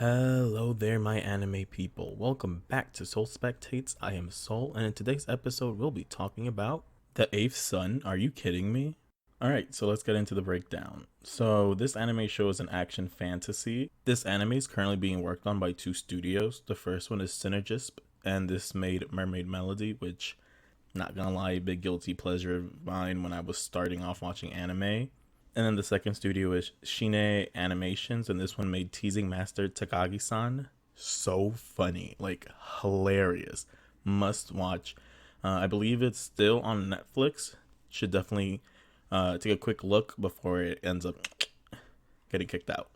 Hello there, my anime people. Welcome back to Seoul Spectates. I am Soul, and in today's episode, we'll be talking about The Eighth Sun. Are you kidding me? Alright, so let's get into the breakdown. So, this anime show is an action fantasy. This anime is currently being worked on by two studios. The first one is Synergisp, and this made Mermaid Melody, which, not gonna lie, big guilty pleasure of mine when I was starting off watching anime. And then the second studio is Shine Animations, and this one made Teasing Master Takagi-san. So funny, like hilarious, must watch. I believe it's still on Netflix. Should definitely take a quick look before it ends up getting kicked out.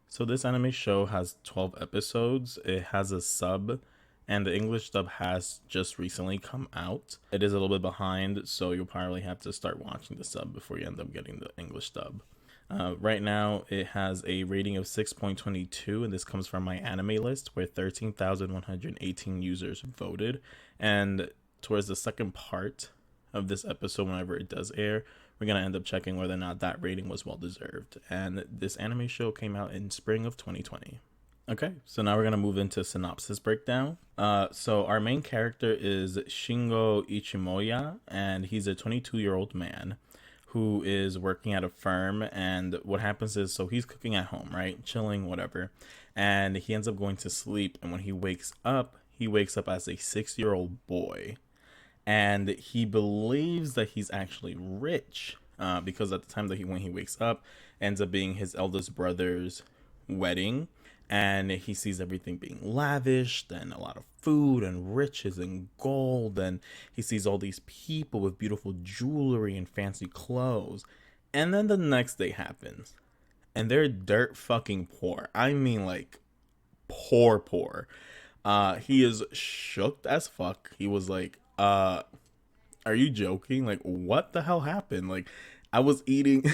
So this anime show has 12 episodes. It has a sub, and the English dub has just recently come out. It is a little bit behind, so you'll probably have to start watching the sub before you end up getting the English dub. Right now, it has a rating of 6.22, and this comes from my anime list, where 13,118 users voted. And towards the second part of this episode, whenever it does air, we're going to end up checking whether or not that rating was well-deserved. And this anime show came out in spring of 2020. Okay, so now we're going to move into synopsis breakdown. So our main character is Shingo Ichimoya, and he's a 22-year-old man who is working at a firm. And what happens is, so he's cooking at home, right? Chilling, whatever. And he ends up going to sleep. And when he wakes up as a 6-year-old boy. And he believes that he's actually rich because at the time that when he wakes up, ends up being his eldest brother's wedding. And he sees everything being lavished and a lot of food and riches and gold. And he sees all these people with beautiful jewelry and fancy clothes. And then the next day happens. And they're dirt fucking poor. I mean, like, poor. He is shook as fuck. He was like, are you joking? Like, what the hell happened? Like, I was eating...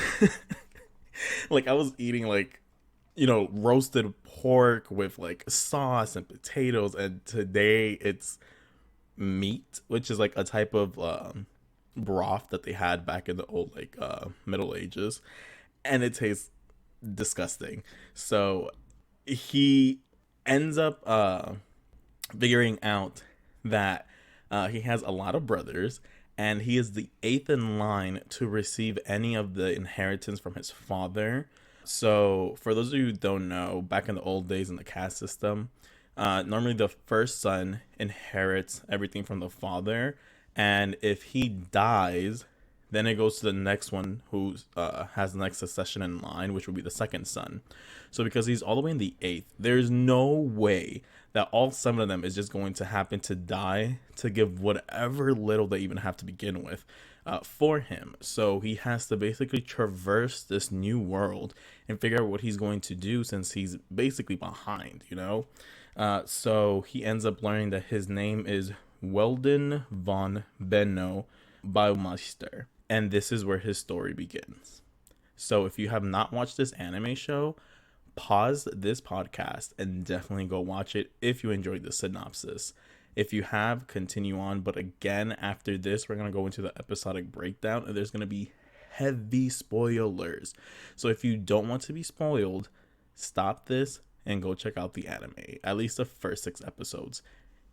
roasted pork with like sauce and potatoes, and today it's meat, which is like a type of broth that they had back in the old Middle Ages, and it tastes disgusting. So he ends up figuring out that he has a lot of brothers, and he is the 8th in line to receive any of the inheritance from his father. So, for those of you who don't know, back in the old days in the caste system, normally the first son inherits everything from the father, and if he dies, then it goes to the next one who has the next succession in line, which would be the second son. So, because he's all the way in the 8th, there's no way that all 7 of them is just going to happen to die to give whatever little they even have to begin with for him. So he has to basically traverse this new world and figure out what he's going to do since he's basically behind, so he ends up learning that his name is Weldon von Benno Baumeister, and this is where his story begins. So if you have not watched this anime show, pause this podcast and definitely go watch it if you enjoyed the synopsis. If you have, continue on. But again, after this, we're going to go into the episodic breakdown, and there's going to be heavy spoilers. So if you don't want to be spoiled, stop this and go check out the anime, at least the first 6 episodes.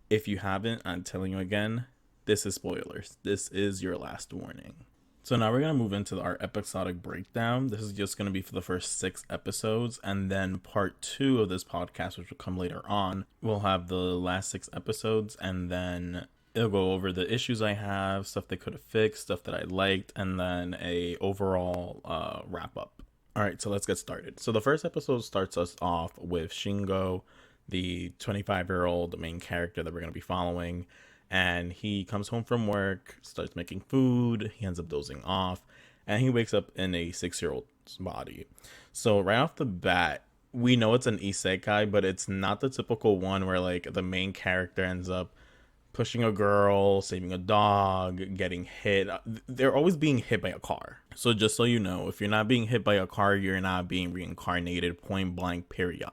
If you haven't, I'm telling you again, this is spoilers. This is your last warning. So now we're going to move into our episodic breakdown. This is just going to be for the first 6 episodes. And then part 2 of this podcast, which will come later on, we'll have the last 6 episodes. And then it'll go over the issues I have, stuff they could have fixed, stuff that I liked, and then a overall wrap up. All right, so let's get started. So the first episode starts us off with Shingo, the 25-year-old main character that we're going to be following. And he comes home from work, starts making food, he ends up dozing off, and he wakes up in a 6-year-old's body. So right off the bat, we know it's an isekai, but it's not the typical one where like the main character ends up pushing a girl, saving a dog, getting hit. They're always being hit by a car. So just so you know, if you're not being hit by a car, you're not being reincarnated, point blank, period.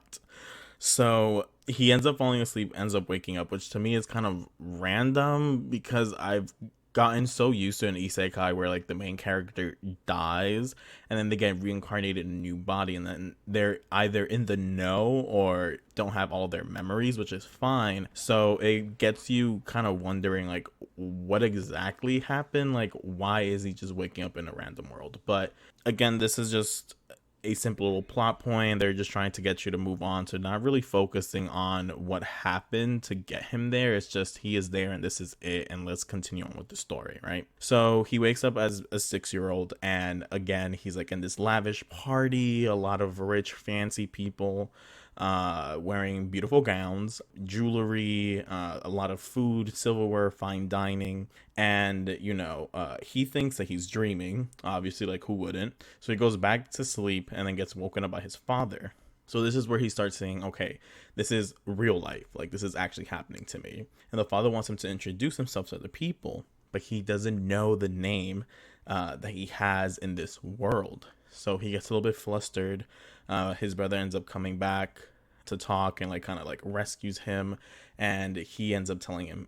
So he ends up falling asleep, ends up waking up, which to me is kind of random because I've gotten so used to an isekai where like the main character dies and then they get reincarnated in a new body, and then they're either in the know or don't have all their memories, which is fine. So it gets you kind of wondering like what exactly happened, like why is he just waking up in a random world. But again, this is just a simple little plot point. They're just trying to get you to move on, so not really focusing on what happened to get him there. It's just he is there and this is it, and let's continue on with the story, right? So he wakes up as a 6-year-old, and again he's like in this lavish party, a lot of rich fancy people wearing beautiful gowns, jewelry, a lot of food, silverware, fine dining. And he thinks that he's dreaming, obviously, like who wouldn't. So he goes back to sleep and then gets woken up by his father. So this is where he starts saying, okay, this is real life, like this is actually happening to me. And the father wants him to introduce himself to other people, but he doesn't know the name that he has in this world. So he gets a little bit flustered. His brother ends up coming back to talk and like kind of like rescues him, and he ends up telling him,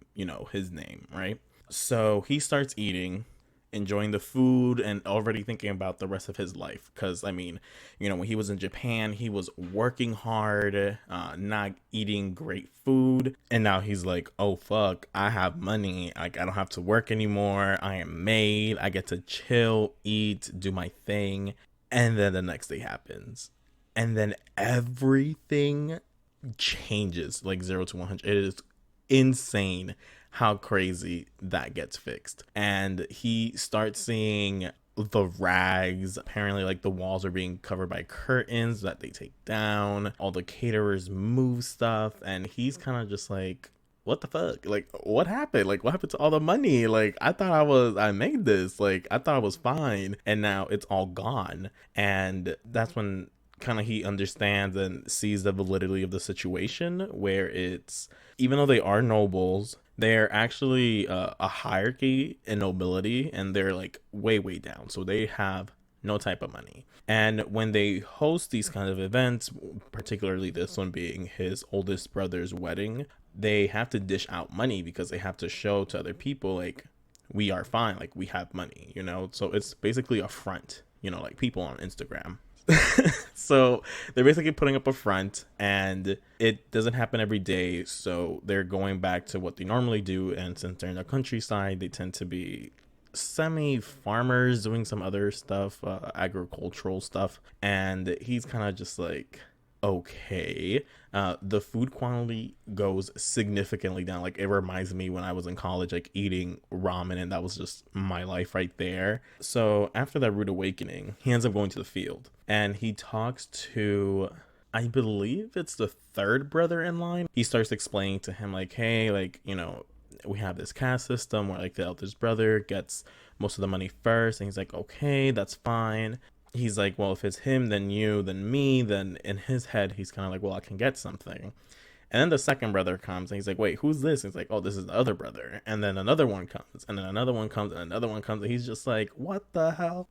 his name, right? So he starts eating, enjoying the food, and already thinking about the rest of his life. Because, I mean, when he was in Japan, he was working hard, not eating great food. And now he's like, oh, fuck, I have money. Like, I don't have to work anymore. I am made. I get to chill, eat, do my thing. And then the next day happens. And then everything changes like 0 to 100. It is insane how crazy that gets fixed. And he starts seeing the rags. Apparently, like the walls are being covered by curtains that they take down. All the caterers move stuff. And he's kind of just like, what the fuck? Like, what happened? Like, what happened to all the money? Like, I thought I made this. Like, I thought I was fine. And now it's all gone. And that's when kind of he understands and sees the validity of the situation, where it's, even though they are nobles, they're actually a hierarchy in nobility, and they're like way down, so they have no type of money. And when they host these kind of events, particularly this one being his oldest brother's wedding, they have to dish out money because they have to show to other people like, we are fine, like we have money, so it's basically a front, like people on Instagram. So they're basically putting up a front, and it doesn't happen every day, so they're going back to what they normally do. And since they're in the countryside, they tend to be semi-farmers doing some other stuff, agricultural stuff. And he's kind of just like, okay. The food quality goes significantly down. Like, it reminds me when I was in college, like eating ramen, and that was just my life right there. So after that rude awakening, he ends up going to the field, and he talks to, I believe it's the third brother in line. He starts explaining to him like, hey, like, we have this caste system where like the eldest brother gets most of the money first. And he's like, okay, that's fine. He's like, well, if it's him, then you, then me, then in his head, he's kind of like, well, I can get something. And then the second brother comes, and he's like, wait, who's this? And he's like, oh, this is the other brother. And then another one comes, and then another one comes, and another one comes. And he's just like, what the hell?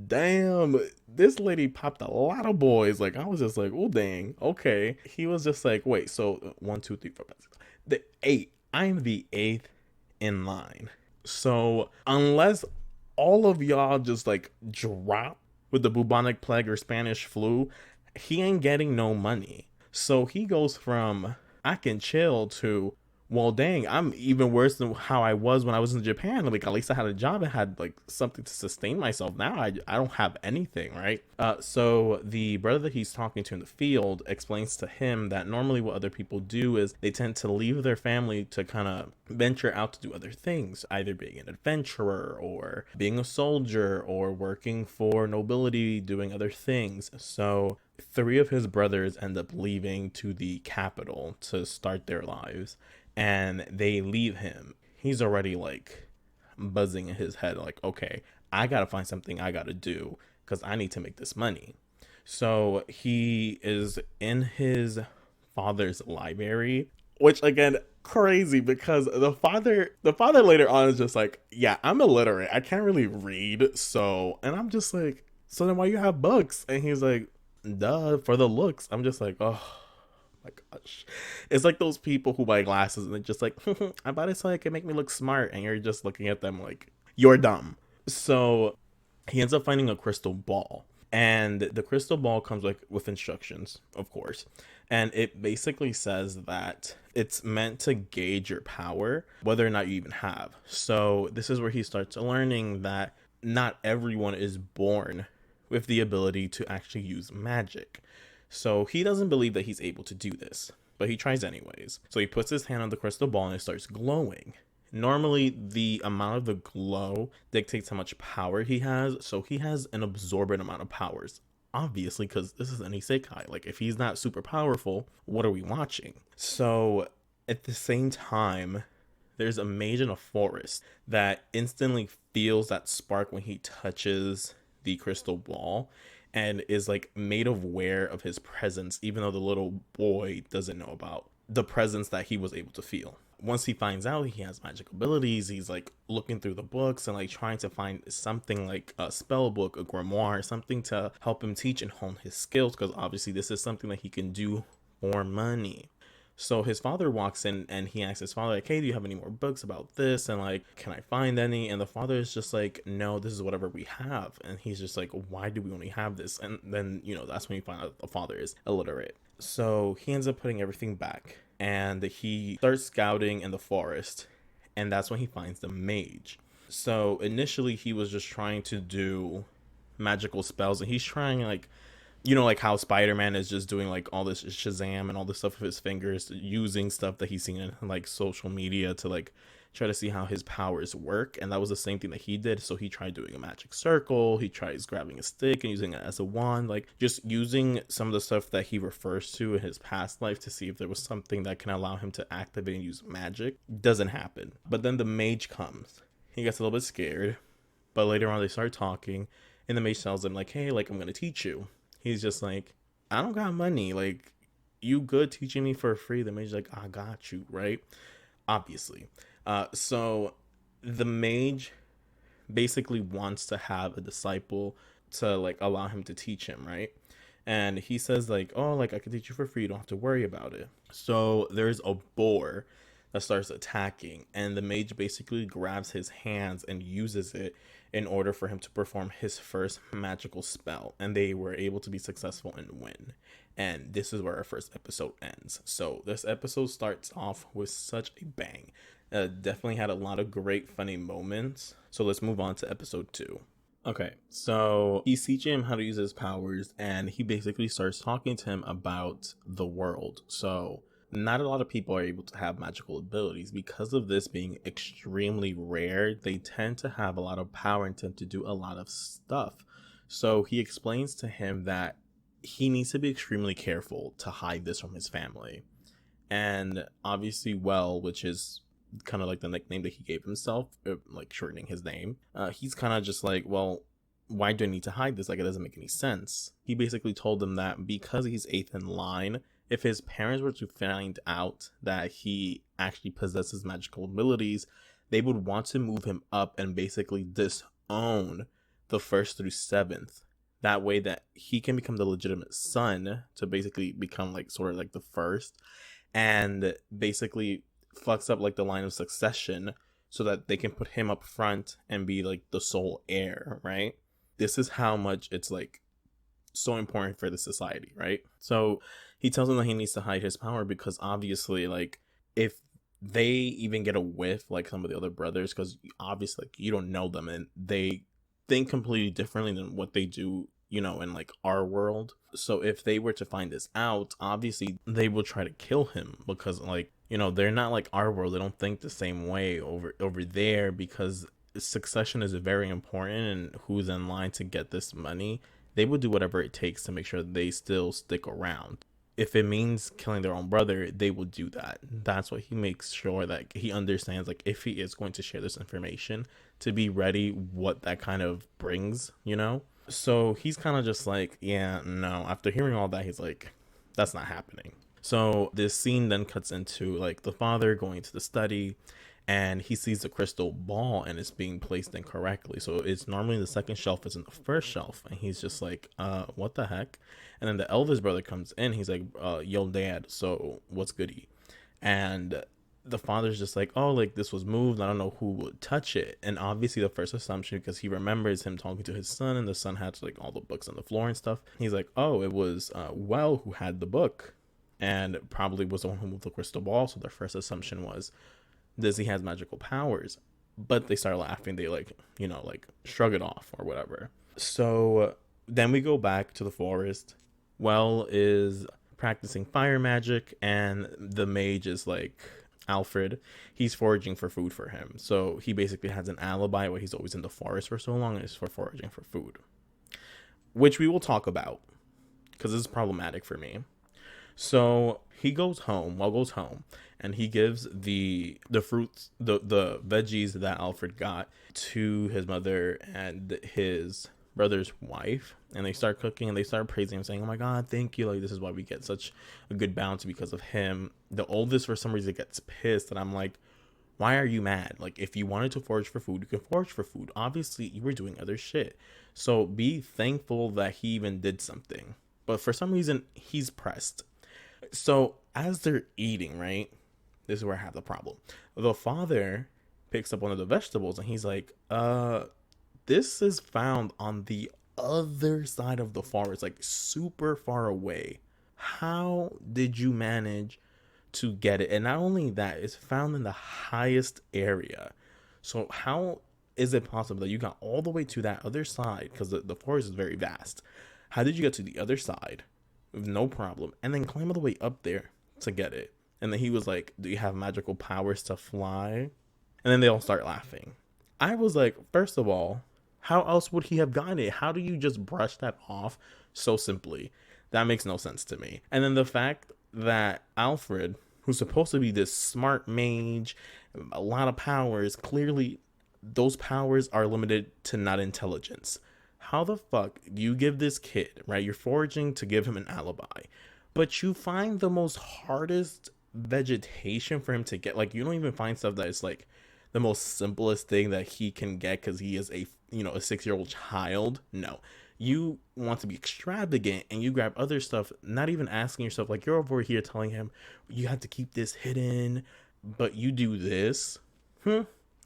Damn, this lady popped a lot of boys. Like, I was just like, oh, dang, okay. He was just like, wait, so 1, 2, 3, 4, 5, 6. The 8. I'm the 8th in line. So unless all of y'all just like drop with the bubonic plague or Spanish flu, he ain't getting no money. So he goes from, I can chill, to, well, dang, I'm even worse than how I was when I was in Japan. Like, at least I had a job and had like something to sustain myself. Now I don't have anything, right? So the brother that he's talking to in the field explains to him that normally what other people do is they tend to leave their family to kind of venture out to do other things, either being an adventurer or being a soldier or working for nobility, doing other things. So 3 of his brothers end up leaving to the capital to start their lives. And they leave him. He's already like buzzing in his head, like, okay, I gotta find something I gotta do because I need to make this money. So he is in his father's library, which again, crazy, because the father later on is just like, yeah, I'm illiterate, I can't really read. So, and I'm just like, so then why you have books? And he's like, duh, for the looks. I'm just like, oh my gosh. It's like those people who buy glasses and they're just like, I bought it so it can make me look smart. And you're just looking at them like, you're dumb. So he ends up finding a crystal ball. And the crystal ball comes like with instructions, of course. And it basically says that it's meant to gauge your power, whether or not you even have. So this is where he starts learning that not everyone is born with the ability to actually use magic. So he doesn't believe that he's able to do this, but he tries anyways. So he puts his hand on the crystal ball and it starts glowing. Normally, the amount of the glow dictates how much power he has. So he has an absorbent amount of powers. Obviously, because this is an isekai. Like, if he's not super powerful, what are we watching? So at the same time, there's a mage in a forest that instantly feels that spark when he touches the crystal ball and is like made aware of his presence, even though the little boy doesn't know about the presence that he was able to feel. Once he finds out he has magic abilities, he's like looking through the books and like trying to find something like a spell book, a grimoire, something to help him teach and hone his skills, because obviously this is something that he can do for money. So his father walks in and he asks his father, like, hey, do you have any more books about this? And like, can I find any? And the father is just like, no, this is whatever we have. And he's just like, why do we only have this? And then, that's when you find out the father is illiterate. So he ends up putting everything back and he starts scouting in the forest. And that's when he finds the mage. So initially he was just trying to do magical spells, and he's trying like, like how Spider-Man is just doing like all this Shazam and all this stuff with his fingers, using stuff that he's seen in like social media to like try to see how his powers work. And that was the same thing that he did. So he tried doing a magic circle. He tries grabbing a stick and using it as a wand, like just using some of the stuff that he refers to in his past life to see if there was something that can allow him to activate and use magic. Doesn't happen. But then the mage comes. He gets a little bit scared, but later on they start talking and the mage tells him like, hey, like, I'm going to teach you. He's just like, I don't got money. Like, you good teaching me for free? The mage's like, I got you, right? Obviously. So the mage basically wants to have a disciple to like allow him to teach him, right? And he says like, oh, like I can teach you for free. You don't have to worry about it. So there's a boar that starts attacking, and the mage basically grabs his hands and uses it in order for him to perform his first magical spell, and they were able to be successful and win. And this is where our first episode ends. So this episode starts off with such a bang. Definitely had a lot of great funny moments. So let's move on to episode 2. Okay, so he's teaching him how to use his powers, and he basically starts talking to him about the world. So not a lot of people are able to have magical abilities. Because of this being extremely rare, they tend to have a lot of power and tend to do a lot of stuff. So he explains to him that he needs to be extremely careful to hide this from his family. And obviously, which is kind of like the nickname that he gave himself, like shortening his name, he's kind of just like, well, why do I need to hide this? Like, it doesn't make any sense. He basically told them that because he's 8th in line, if his parents were to find out that he actually possesses magical abilities, they would want to move him up and basically disown the 1st through 7th. That way that he can become the legitimate son to basically become like sort of like the first, and basically fucks up like the line of succession so that they can put him up front and be like the sole heir, right? This is how much it's like so important for the society, right? So he tells him that he needs to hide his power because obviously, like, if they even get a whiff, like some of the other brothers, because obviously like, you don't know them and they think completely differently than what they do, in like our world. So if they were to find this out, obviously they will try to kill him because like, they're not like our world. They don't think the same way over there, because succession is very important and who's in line to get this money. They would do whatever it takes to make sure they still stick around. If it means killing their own brother, they will do that. That's why he makes sure that he understands, like, if he is going to share this information, to be ready what that kind of brings, So he's kind of just like, yeah, no. After hearing all that, he's like, that's not happening. So this scene then cuts into like the father going to the study, and he sees the crystal ball and it's being placed incorrectly. So it's normally the second shelf is in the first shelf, and he's just like, what the heck? And then the eldest brother comes in. He's like, yo, dad, so what's goody? And the father's just like, oh, like this was moved. I don't know who would touch it. And obviously the first assumption, because he remembers him talking to his son, and the son had like all the books on the floor and stuff. He's like, oh, it was Well who had the book, and probably was the one who moved the crystal ball. So their first assumption was, Dizzy has magical powers. But they start laughing. They like, like shrug it off or whatever. So then we go back to the forest. Well is practicing fire magic, and the mage is like Alfred. He's foraging for food for him. So he basically has an alibi where he's always in the forest for so long, is for foraging for food, which we will talk about because this is problematic for me. So he goes home. Well goes home, and he gives the fruits, the veggies that Alfred got to his mother and his brother's wife, and they start cooking and they start praising him, saying, oh my god, thank you, like this is why we get such a good bounty because of him. The oldest for some reason gets pissed, and I'm like, why are you mad? Like, if you wanted to forage for food, you can forage for food. Obviously you were doing other shit, so be thankful that he even did something. But for some reason he's pressed. So as they're eating, right, this is where I have the problem. The father picks up one of the vegetables and he's like, this is found on the other side of the forest, like super far away. How did you manage to get it? And not only that, it's found in the highest area. So how is it possible that you got all the way to that other side? Because the forest is very vast. How did you get to the other side with no problem and then climb all the way up there to get it? And then he was like, do you have magical powers to fly? And then they all start laughing. I was like, first of all, how else would he have gotten it? How do you just brush that off so simply? That makes no sense to me. And then the fact that Alfred, who's supposed to be this smart mage, a lot of powers, clearly those powers are limited to not intelligence. How the fuck do you give this kid, right? You're foraging to give him an alibi, but you find the most hardest vegetation for him to get. Like, you don't even find stuff that is like the most simplest thing that he can get because he is a 6-year-old child. No, you want to be extravagant and you grab other stuff, not even asking yourself, like, you're over here telling him you have to keep this hidden, but you do this.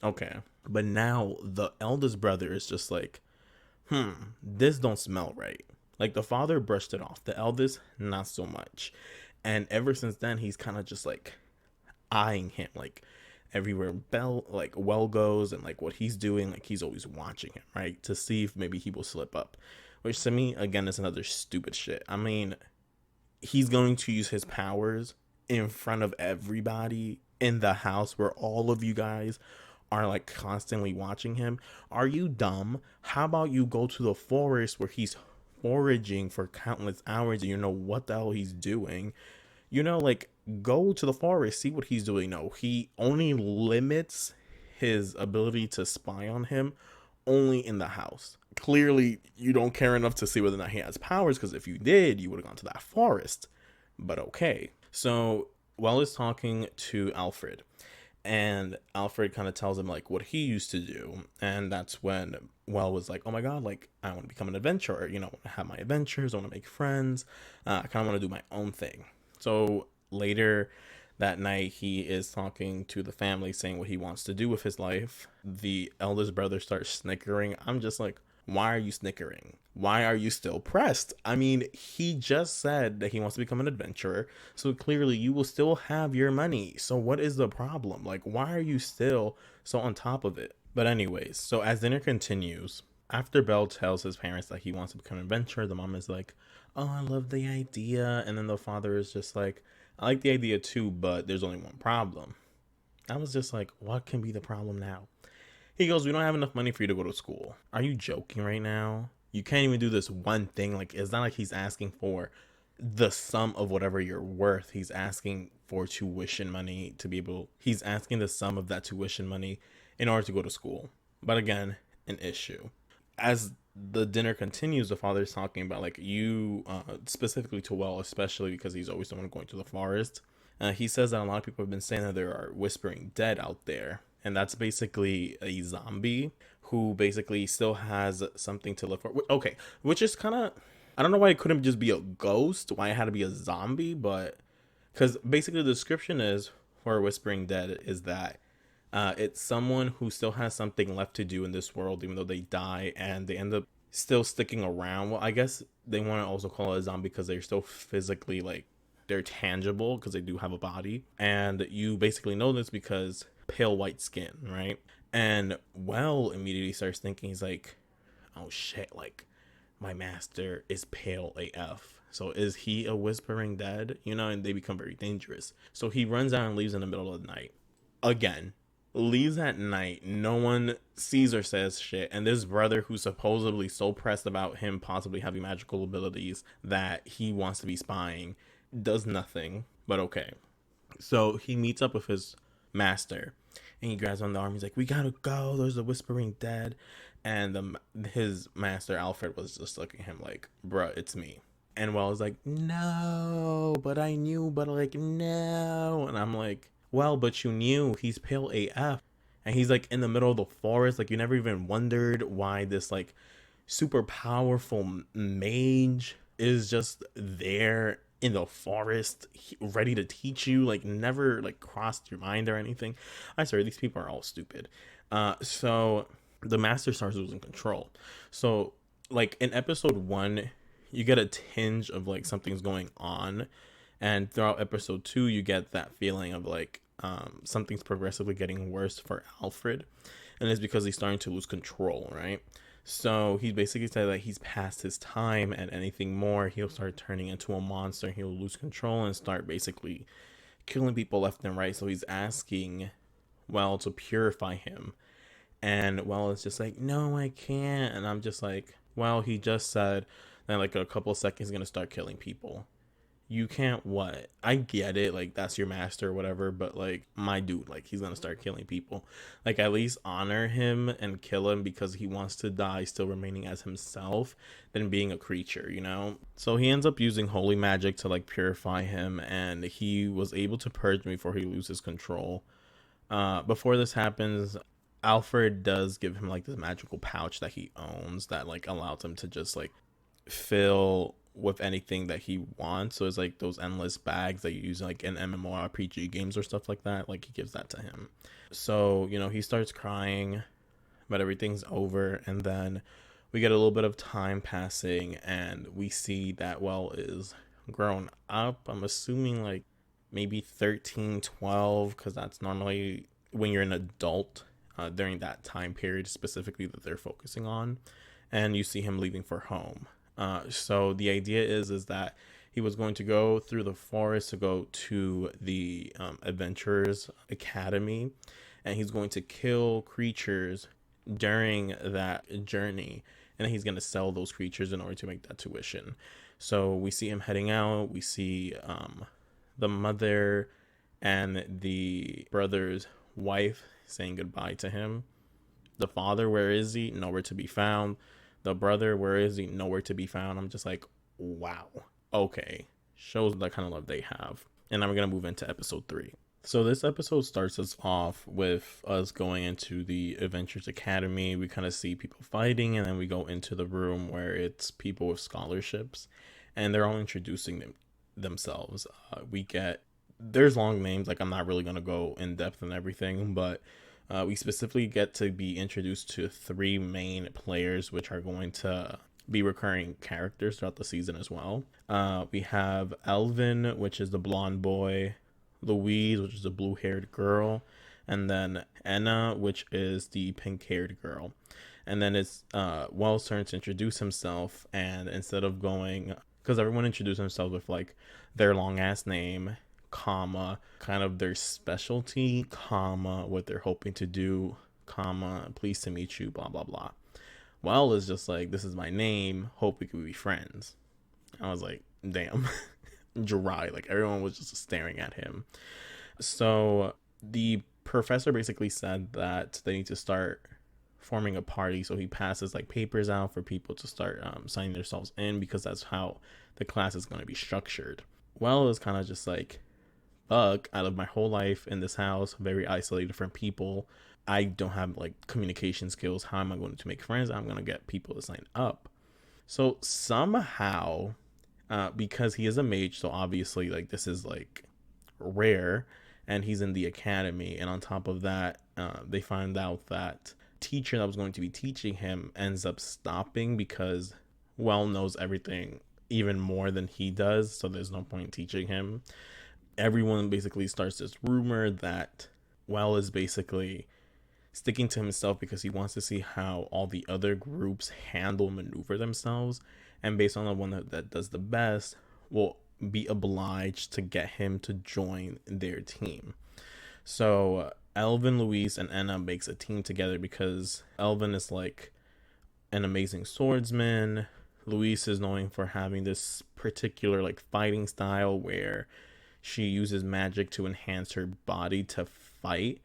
Okay. But now the eldest brother is just like, this don't smell right. Like, the father brushed it off, the eldest not so much. And ever since then he's kind of just like eyeing him, like everywhere Well goes and like what he's doing, like he's always watching him, right, to see if maybe he will slip up, which to me again is another stupid shit. I mean, he's going to use his powers in front of everybody in the house where all of you guys are like constantly watching him. Are you dumb? How about you go to the forest where he's foraging for countless hours and you know what the hell he's doing? Like, go to the forest, see what he's doing. No, he only limits his ability to spy on him only in the house. Clearly, you don't care enough to see whether or not he has powers, because if you did, you would have gone to that forest. But okay. So, Well is talking to Alfred, and Alfred kind of tells him like what he used to do, and that's when Well was like, oh my god, like I want to become an adventurer, I want to have my adventures, I want to make friends, I kind of want to do my own thing. So later that night, he is talking to the family, saying what he wants to do with his life. The eldest brother starts snickering. I'm just like, why are you snickering? Why are you still pressed? I mean, he just said that he wants to become an adventurer, so clearly you will still have your money. So what is the problem? Like, why are you still so on top of it? But anyways, so as dinner continues, after Belle tells his parents that he wants to become an adventurer, the mom is like, oh, I love the idea. And then the father is just like, I like the idea too, but there's only one problem. I was just like, what can be the problem now? He goes, we don't have enough money for you to go to school. Are you joking right now? You can't even do this one thing. Like, it's not like he's asking for the sum of whatever you're worth. He's asking for tuition money to be able, he's asking the sum of that tuition money in order to go to school. But again, an issue. As the dinner continues, the father's talking about like you, specifically to Well, especially because he's always the one going to the forest. He says that a lot of people have been saying that there are whispering dead out there. and that's basically a zombie who basically still has something to live for. Okay, which is kind of, I don't know why it couldn't just be a ghost, why it had to be a zombie, but because basically the description is for Whispering Dead is that it's someone who still has something left to do in this world, even though they die, and they end up still sticking around. Well, I guess they want to also call it a zombie because they're still physically like they're tangible because they do have a body, and you basically know this because pale white skin, right? And Well immediately starts thinking, he's like, oh shit, like my master is pale AF. So is he a whispering dead? You know, and they become very dangerous. So he runs out and leaves in the middle of the night. Again, leaves at night. No one sees or says shit. And this brother, who's supposedly so pressed about him possibly having magical abilities that he wants to be spying, does nothing. But okay. So he meets up with his master and he grabs on the arm. He's like, we gotta go. There's a whispering dead. And his master, Alfred, was just looking at him like, bruh, it's me. And Well is like, no, but I knew, but like, no. And I'm like, well, but you knew he's pale AF. And he's like in the middle of the forest. Like, you never even wondered why this like super powerful mage is just there in the forest ready to teach you. Like, never like crossed your mind or anything. I swear these people are all stupid. So the master starts losing control. So like in episode 1 you get a tinge of like something's going on, and throughout episode 2 you get that feeling of like something's progressively getting worse for Alfred, and it's because he's starting to lose control, right? So he basically said that he's past his time, and anything more he'll start turning into a monster. He'll lose control and start basically killing people left and right. So he's asking Well to purify him, and Well it's just like, no, I can't. And I'm just like, well, he just said that like a couple of seconds he's gonna start killing people. You can't what? I get it, like that's your master or whatever, but like my dude, like he's gonna start killing people. Like at least honor him and kill him because he wants to die still remaining as himself than being a creature, you know? So he ends up using holy magic to like purify him, and he was able to purge me before he loses control. Before this happens, Alfred does give him like this magical pouch that he owns that like allows him to just like fill with anything that he wants. So it's like those endless bags that you use like in MMORPG games or stuff like that. Like he gives that to him. So, you know, he starts crying, but everything's over. And then we get a little bit of time passing and we see that Well is grown up. I'm assuming like maybe 13, 12, because that's normally when you're an adult during that time period specifically that they're focusing on. And you see him leaving for home. So the idea is that he was going to go through the forest to go to the Adventurers Academy, and he's going to kill creatures during that journey, and he's going to sell those creatures in order to make that tuition. So we see him heading out. We see the mother and the brother's wife saying goodbye to him. The father, where is he? Nowhere to be found. The brother, where is he? Nowhere to be found. I'm just like, wow. Okay. Shows the kind of love they have. And now we're going to move into episode 3. So this episode starts us off with us going into the Adventures Academy. We kind of see people fighting, and then we go into the room where it's people with scholarships, and they're all introducing themselves. We get, there's long names, like I'm not really going to go in depth and everything, but we specifically get to be introduced to 3 main players, which are going to be recurring characters throughout the season as well. We have Elvin, which is the blonde boy, Louise, which is the blue-haired girl, and then Anna, which is the pink-haired girl. And then it's Well's turn to introduce himself, and instead of going, because everyone introduced themselves with like their long-ass name, comma, kind of their specialty, comma, what they're hoping to do, comma, pleased to meet you, blah, blah, blah. Well is just like, this is my name, hope we could be friends. I was like, damn. Dry. Like everyone was just staring at him. So the professor basically said that they need to start forming a party, so he passes like papers out for people to start signing themselves in, because that's how the class is going to be structured. Well is kind of just like, fuck, I lived my whole life in this house, very isolated from people. I don't have like communication skills. How am I going to make friends? I'm going to get people to sign up. So somehow, because he is a mage, so obviously like this is like rare, and he's in the academy, and on top of that, they find out that teacher that was going to be teaching him ends up stopping because Well knows everything even more than he does, so there's no point teaching him. Everyone basically starts this rumor that Well is basically sticking to himself because he wants to see how all the other groups handle maneuver themselves, and based on the one that does the best will be obliged to get him to join their team. So Elvin, Luis, and Enna makes a team together because Elvin is like an amazing swordsman. Luis is known for having this particular like fighting style where she uses magic to enhance her body to fight.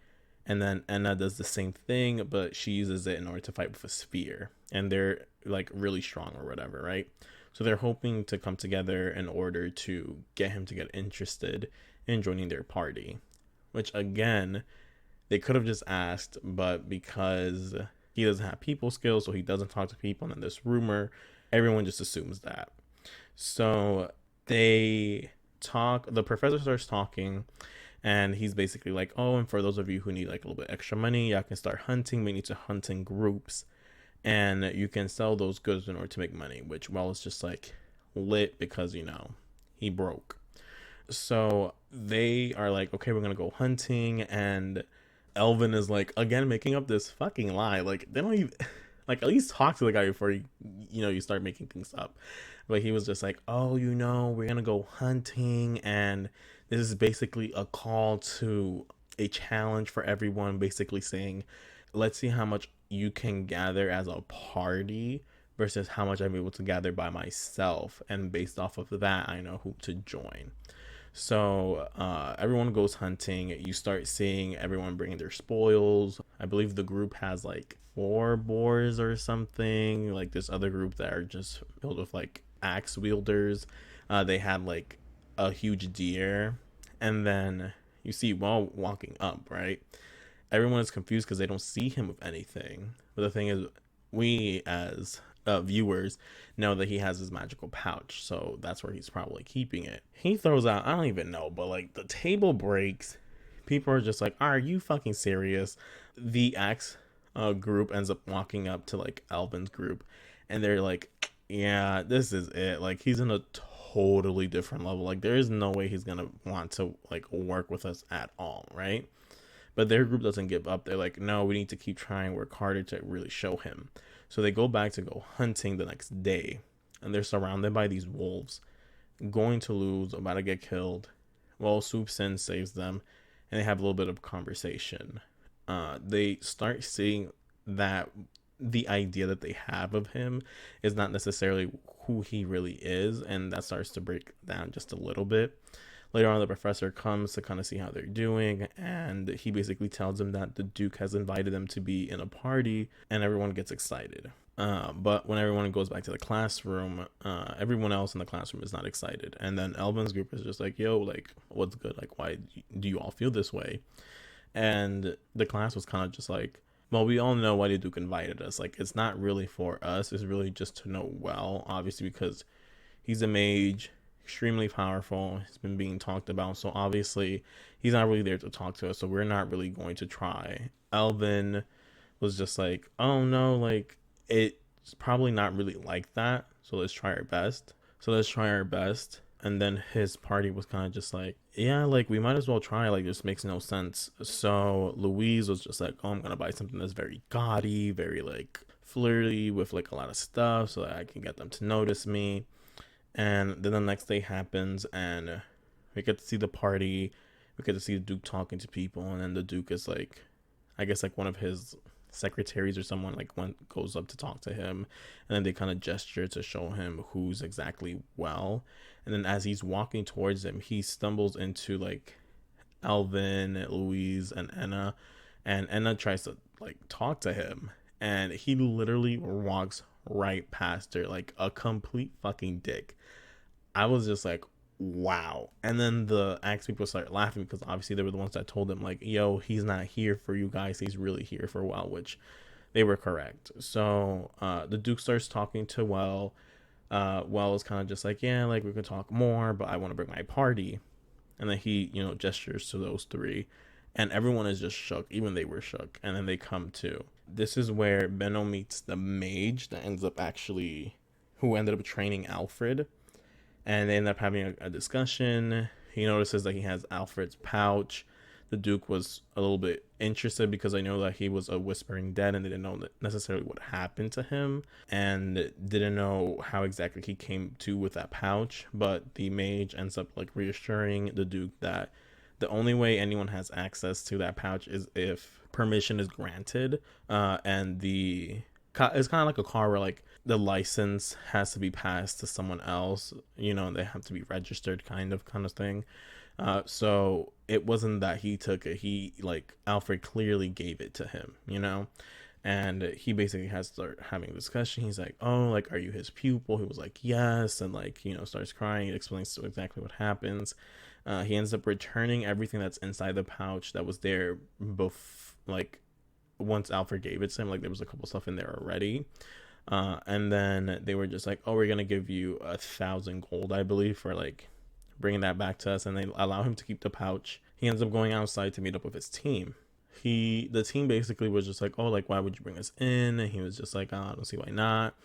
And then Enna does the same thing, but she uses it in order to fight with a spear. And they're like really strong or whatever, right? So they're hoping to come together in order to get him to get interested in joining their party. Which again, they could have just asked, but because he doesn't have people skills, so he doesn't talk to people, and then this rumor, everyone just assumes that. So they talk, the professor starts talking, and he's basically like, oh, and for those of you who need like a little bit extra money, y'all can start hunting. We need to hunt in groups, and you can sell those goods in order to make money, which, well, it's just like lit because, you know, he broke. So they are like, okay, we're gonna go hunting, and Elvin is like, again, making up this fucking lie. Like, they don't even like at least talk to the guy before you start making things up. But he was just like, oh, we're gonna go hunting, and this is basically a call to a challenge for everyone, basically saying, let's see how much you can gather as a party versus how much I'm able to gather by myself, and based off of that, I know who to join. So everyone goes hunting. You start seeing everyone bringing their spoils. I believe the group has like 4 boars or something. Like this other group that are just filled with like axe wielders. They had like a huge deer. And then you see Well walking up, right? Everyone is confused because they don't see him with anything. But the thing is, we as viewers know that he has his magical pouch, so that's where he's probably keeping it. He throws out, I don't even know, but like the table breaks. People are just like, are you fucking serious? The axe group ends up walking up to like Alvin's group, and they're like, yeah, this is it. Like, he's in a totally different level. Like, there is no way he's gonna want to like work with us at all, right? But their group doesn't give up. They're like, no, we need to keep trying, work harder to really show him. So they go back to go hunting the next day, and they're surrounded by these wolves, going to lose, about to get killed. Well, swoops in, saves them, and they have a little bit of conversation. They start seeing that the idea that they have of him is not necessarily who he really is, and that starts to break down just a little bit. Later on, the professor comes to kind of see how they're doing, and he basically tells them that the Duke has invited them to be in a party, and everyone gets excited. But when everyone goes back to the classroom, everyone else in the classroom is not excited. And then Elvin's group is just like, yo, like, what's good? Like, why do you all feel this way? And the class was kind of just like, well, we all know why the Duke invited us. Like, it's not really for us. It's really just to know Well, obviously, because he's a mage, extremely powerful. He's been being talked about, so obviously he's not really there to talk to us, so we're not really going to try. Elvin was just like, oh no, like, it's probably not really like that, so let's try our best. And then his party was kind of just like, yeah, like, we might as well try, like, this makes no sense. So Louise was just like, oh, I'm gonna buy something that's very gaudy, very like flirty, with like a lot of stuff, so that I can get them to notice me. And then the next day happens, and we get to see the party. We get to see the Duke talking to people, and then the Duke is like, I guess like one of his secretaries or someone like goes up to talk to him, and then they kind of gesture to show him who's exactly Well. And then as he's walking towards him, he stumbles into like Elvin, Louise, and Enna, and Enna tries to like talk to him, and he literally walks right past her like a complete fucking dick. I was just like, wow. And then the axe people started laughing because obviously they were the ones that told him, like, yo, he's not here for you guys, he's really here for Well, which they were correct. So the Duke starts talking to Well. Well is kind of just like, yeah, like we could talk more, but I want to bring my party. And then he, gestures to those three, and everyone is just shook. Even they were shook. And then they come to. This is where Benno meets the mage that ends up actually, who ended up training Alfred, and they end up having a discussion. He notices that he has Alfred's pouch. The Duke was a little bit interested because I know that he was a whispering dead and they didn't know necessarily what happened to him and didn't know how exactly he came to with that pouch. But the mage ends up like reassuring the Duke that the only way anyone has access to that pouch is if permission is granted, and it's kind of like a car where like the license has to be passed to someone else, and they have to be registered kind of thing. So it wasn't that he took it. Alfred clearly gave it to him, and he basically has to start having a discussion. He's like, oh, like, are you his pupil? He was like, yes. And like, starts crying. It explains exactly what happens. He ends up returning everything that's inside the pouch that was there once Alfred gave it to him. Like, there was a couple stuff in there already. And then they were just like, oh, we're going to give you 1,000 gold, I believe, for like bringing that back to us. And they allow him to keep the pouch. He ends up going outside to meet up with his team. The team basically was just like, oh, like, why would you bring us in? And he was just like, oh, I don't see why not.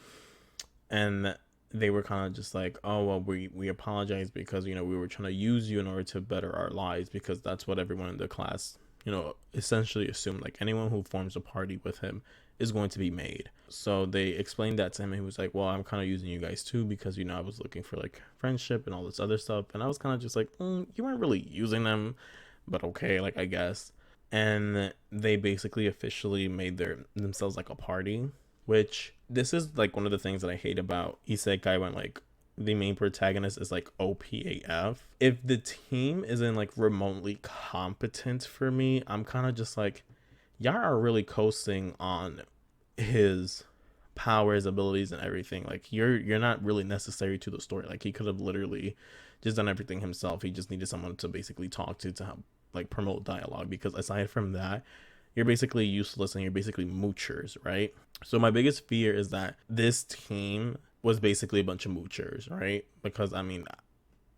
And they were kind of just like, oh, well, we apologize because, we were trying to use you in order to better our lives, because that's what everyone in the class, essentially assumed. Like, anyone who forms a party with him is going to be made. So they explained that to him, and he was like, well, I'm kind of using you guys too because, I was looking for like friendship and all this other stuff. And I was kind of just like, you weren't really using them, but okay, like, I guess. And they basically officially made themselves like a party, which this is like one of the things that I hate about Isekai, when like the main protagonist is like OPAF. If the team isn't like remotely competent for me, I'm kind of just like, y'all are really coasting on his powers, abilities, and everything. Like, you're not really necessary to the story. Like, he could have literally just done everything himself. He just needed someone to basically talk to help like promote dialogue, because aside from that, you're basically useless and you're basically moochers, right? So my biggest fear is that this team was basically a bunch of moochers, right? Because I mean,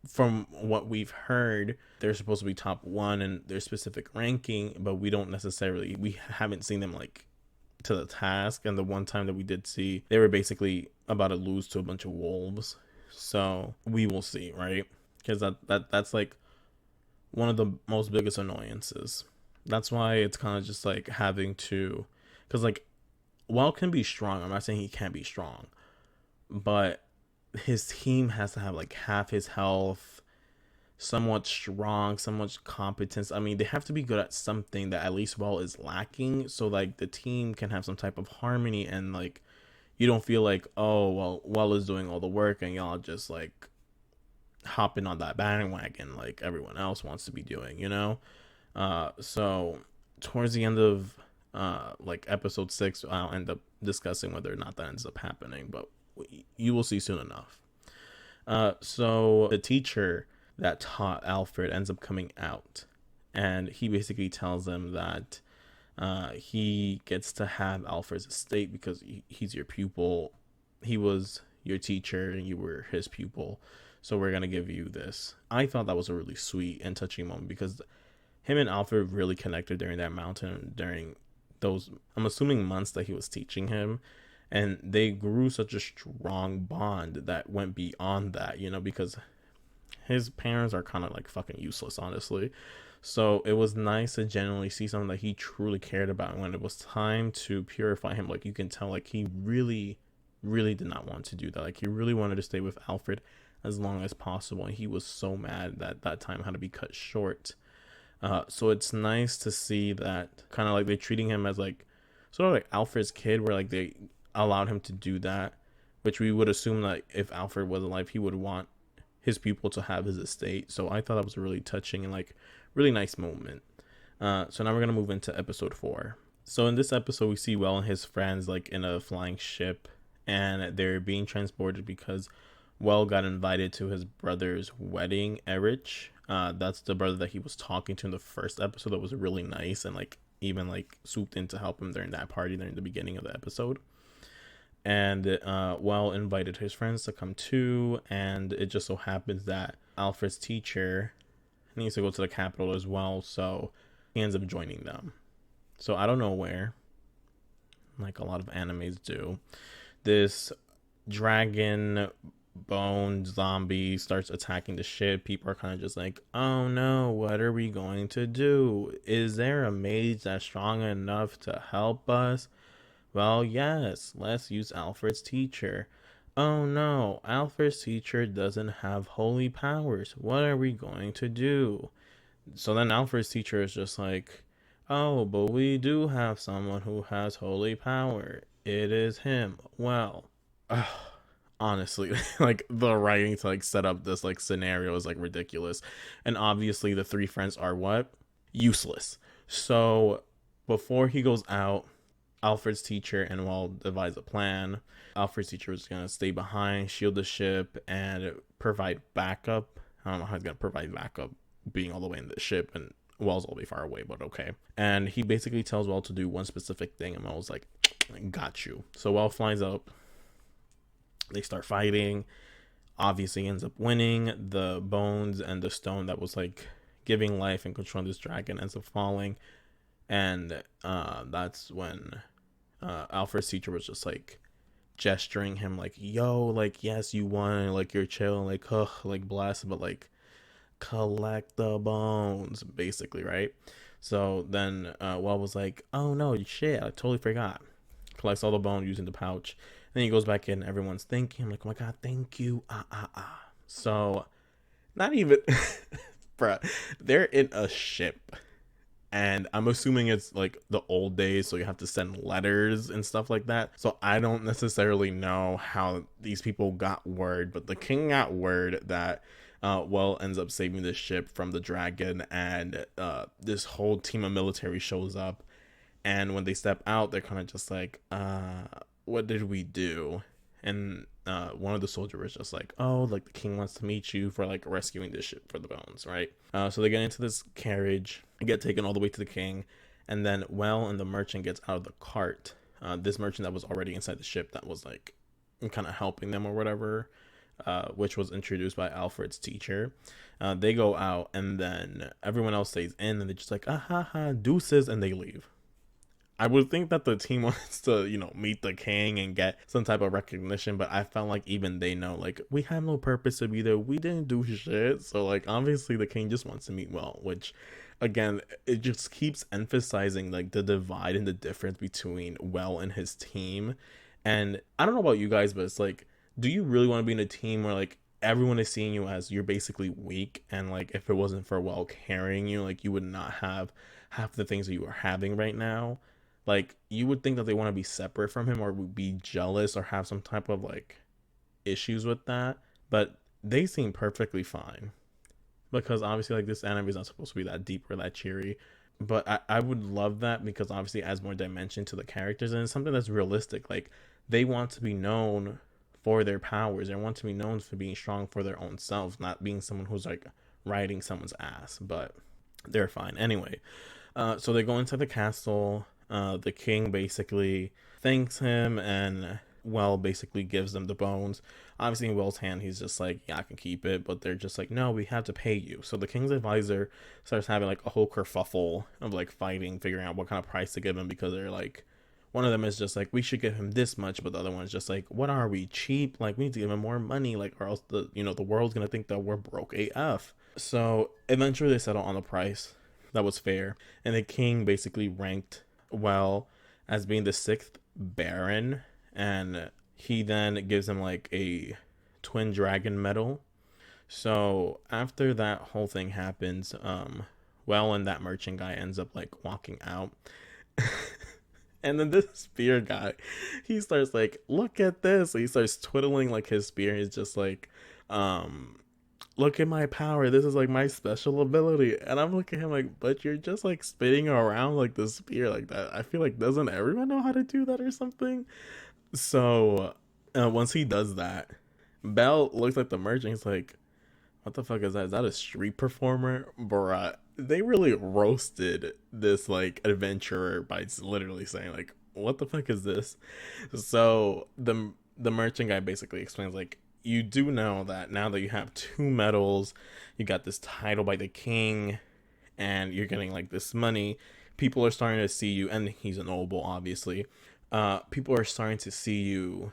from what we've heard, they're supposed to be top 1 in their specific ranking, but we haven't seen them like to the task. And the one time that we did see, they were basically about to lose to a bunch of wolves. So we will see, right? Because that's like one of the most biggest annoyances. That's why it's kind of just like having to, because like, Well can be strong. I'm not saying he can't be strong, but his team has to have like half his health, somewhat strong, somewhat competence. I mean, they have to be good at something that at least Well is lacking, so like the team can have some type of harmony, and like you don't feel like, oh, well is doing all the work and y'all just like hopping on that bandwagon like everyone else wants to be doing, so towards the end of like episode 6, I'll end up discussing whether or not that ends up happening, but you will see soon enough. So the teacher that taught Alfred ends up coming out, and he basically tells them that he gets to have Alfred's estate because he's your pupil. He was your teacher and you were his pupil, so we're gonna give you this. I thought that was a really sweet and touching moment, because him and Alfred really connected during that mountain, during those, I'm assuming, months that he was teaching him. And they grew such a strong bond that went beyond that, because his parents are kind of like fucking useless, honestly. So it was nice to genuinely see something that he truly cared about. And when it was time to purify him, like, you can tell, like, he really, really did not want to do that. Like, he really wanted to stay with Alfred as long as possible. And he was so mad that that time had to be cut short. So it's nice to see that kind of like they're treating him as like sort of like Alfred's kid, where like they allowed him to do that, which we would assume that if Alfred was alive, he would want his pupil to have his estate. So I thought that was a really touching and like really nice moment. So now we're gonna move into episode 4. So in this episode, we see Well and his friends like in a flying ship, and they're being transported because Well got invited to his brother's wedding, Erich. That's the brother that he was talking to in the first episode that was really nice and like even like swooped in to help him during that party during the beginning of the episode. And Well invited his friends to come too, and it just so happens that Alfred's teacher needs to go to the capital as well, so he ends up joining them. So I don't know where, like a lot of animes do, this dragon bone zombie starts attacking the ship. People are kind of just like, oh no, what are we going to do? Is there a mage that's strong enough to help us? Well, yes, let's use Alfred's teacher. Oh no, Alfred's teacher doesn't have holy powers. What are we going to do? So then Alfred's teacher is just like, oh, but we do have someone who has holy power. It is him. Well, honestly, like the writing to like set up this like scenario is like ridiculous. And obviously the three friends are what? Useless. So before he goes out, Alfred's teacher and Well devise a plan. Alfred's teacher was gonna stay behind, shield the ship, and provide backup. I don't know how he's gonna provide backup being all the way in the ship and Well's all the way far away, but okay. And he basically tells Well to do one specific thing, and Well's like, got you. So Well flies up. They start fighting. Obviously ends up winning. The bones and the stone that was like giving life and controlling this dragon ends up falling. And that's when Alfred's teacher was just like gesturing him like, yo, like, yes, you won, like, you're chill, like, ugh, like, blessed, but like, collect the bones, basically, right? So then Well was like, oh no, shit, I totally forgot. Collects all the bones using the pouch. Then he goes back in, everyone's thanking him, like, oh my god, thank you. So not even bruh, they're in a ship. And I'm assuming it's like the old days, so you have to send letters and stuff like that. So I don't necessarily know how these people got word, but the king got word that Well ends up saving the ship from the dragon, and this whole team of military shows up. And when they step out, they're kind of just like, what did we do? And one of the soldiers was just like, oh, like the king wants to meet you for like rescuing this ship for the bones, right? So they get into this carriage, get taken all the way to the king, and then Well and the merchant gets out of the cart. This merchant that was already inside the ship that was like kind of helping them or whatever, which was introduced by Alfred's teacher. They go out, and then everyone else stays in, and they're just like, deuces, and they leave. I would think that the team wants to, meet the king and get some type of recognition, but I felt like even they know, like, we have no purpose to be there. We didn't do shit. So, like, obviously the king just wants to meet Well, which, again, it just keeps emphasizing, like, the divide and the difference between Well and his team. And I don't know about you guys, but it's like, do you really want to be in a team where, like, everyone is seeing you as you're basically weak, and, like, if it wasn't for Well carrying you, like, you would not have half the things that you are having right now? Like, you would think that they want to be separate from him or would be jealous or have some type of, like, issues with that. But they seem perfectly fine. Because, obviously, like, this anime is not supposed to be that deep or that cheery. But I would love that because, obviously, it adds more dimension to the characters. And it's something that's realistic. Like, they want to be known for their powers. They want to be known for being strong for their own selves. Not being someone who's, like, riding someone's ass. But they're fine. Anyway, so they go into the castle. The king basically thanks him, and Well basically gives them the bones. Obviously in Well's hand, he's just like, yeah, I can keep it, but they're just like, no, we have to pay you. So the king's advisor starts having like a whole kerfuffle of like fighting, figuring out what kind of price to give him, because they're like, one of them is just like, we should give him this much, but the other one is just like, what are we, cheap? Like, we need to give him more money, like, or else the world's gonna think that we're broke AF. So eventually they settle on a price that was fair, and the king basically ranked Well as being the sixth baron, and he then gives him like a twin dragon medal. So after that whole thing happens, Well and that merchant guy ends up like walking out. And then this spear guy, he starts like, look at this. So he starts twiddling like his spear. He's just like, look at my power, this is like my special ability. And I'm looking at him like, but you're just like spinning around like the spear like that. I feel like, doesn't everyone know how to do that or something? So once he does that, Belle looks at the merchant. He's like, what the fuck is that? Is that a street performer? Bruh, they really roasted this like adventurer by literally saying like, what the fuck is this? So the merchant guy basically explains like, you do know that now that you have two medals, you got this title by the king, and you're getting like this money. People are starting to see you, and he's a noble, obviously. People are starting to see you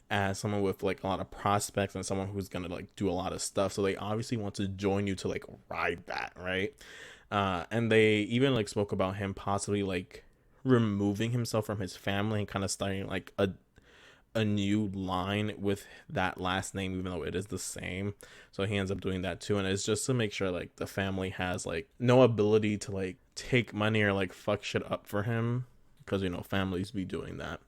as someone with like a lot of prospects and someone who's gonna like do a lot of stuff. So they obviously want to join you to like ride that, right? And they even like spoke about him possibly like removing himself from his family and kind of starting like a new line with that last name, even though it is the same. So he ends up doing that too, and it's just to make sure like the family has like no ability to like take money or like fuck shit up for him, because you know families be doing that.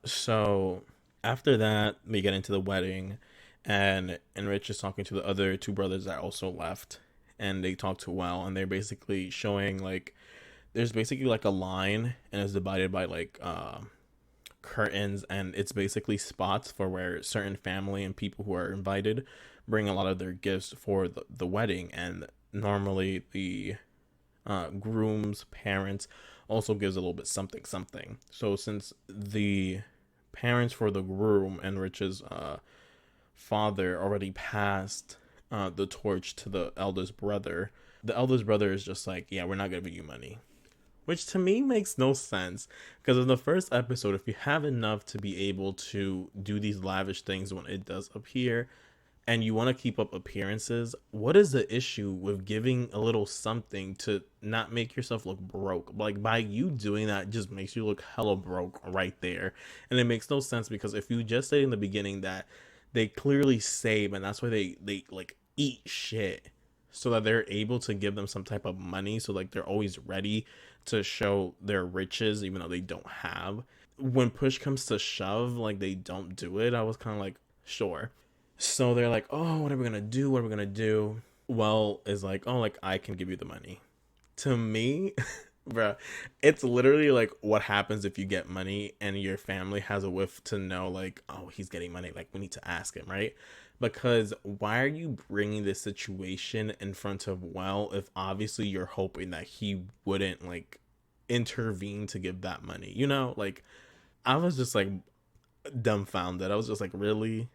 So after that, we get into the wedding, and Rich is talking to the other two brothers that also left, and they talk to Well, and they're basically showing like there's basically like a line, and it's divided by like curtains, and it's basically spots for where certain family and people who are invited bring a lot of their gifts for the wedding. And normally the groom's parents also gives a little bit something something. So since the parents for the groom and Rich's father already passed the torch to the eldest brother, the eldest brother is just like, yeah, we're not giving you money. Which to me makes no sense, because in the first episode, if you have enough to be able to do these lavish things when it does appear, and you want to keep up appearances, what is the issue with giving a little something to not make yourself look broke? Like, by you doing that just makes you look hella broke right there. And it makes no sense, because if you just say in the beginning that they clearly save, and that's why they like eat shit, so that they're able to give them some type of money, so like they're always ready to show their riches even though they don't have. When push comes to shove, like they don't do it. I was kind of like, sure. So they're like, oh, what are we gonna do? What are we gonna do? Well, is like, oh, like I can give you the money. To me, bruh, it's literally like what happens if you get money and your family has a whiff to know, like, oh, he's getting money. Like, we need to ask him, right? Because why are you bringing this situation in front of Well if obviously you're hoping that he wouldn't like intervene to give that money? You know, like I was just like dumbfounded. I was just like, really?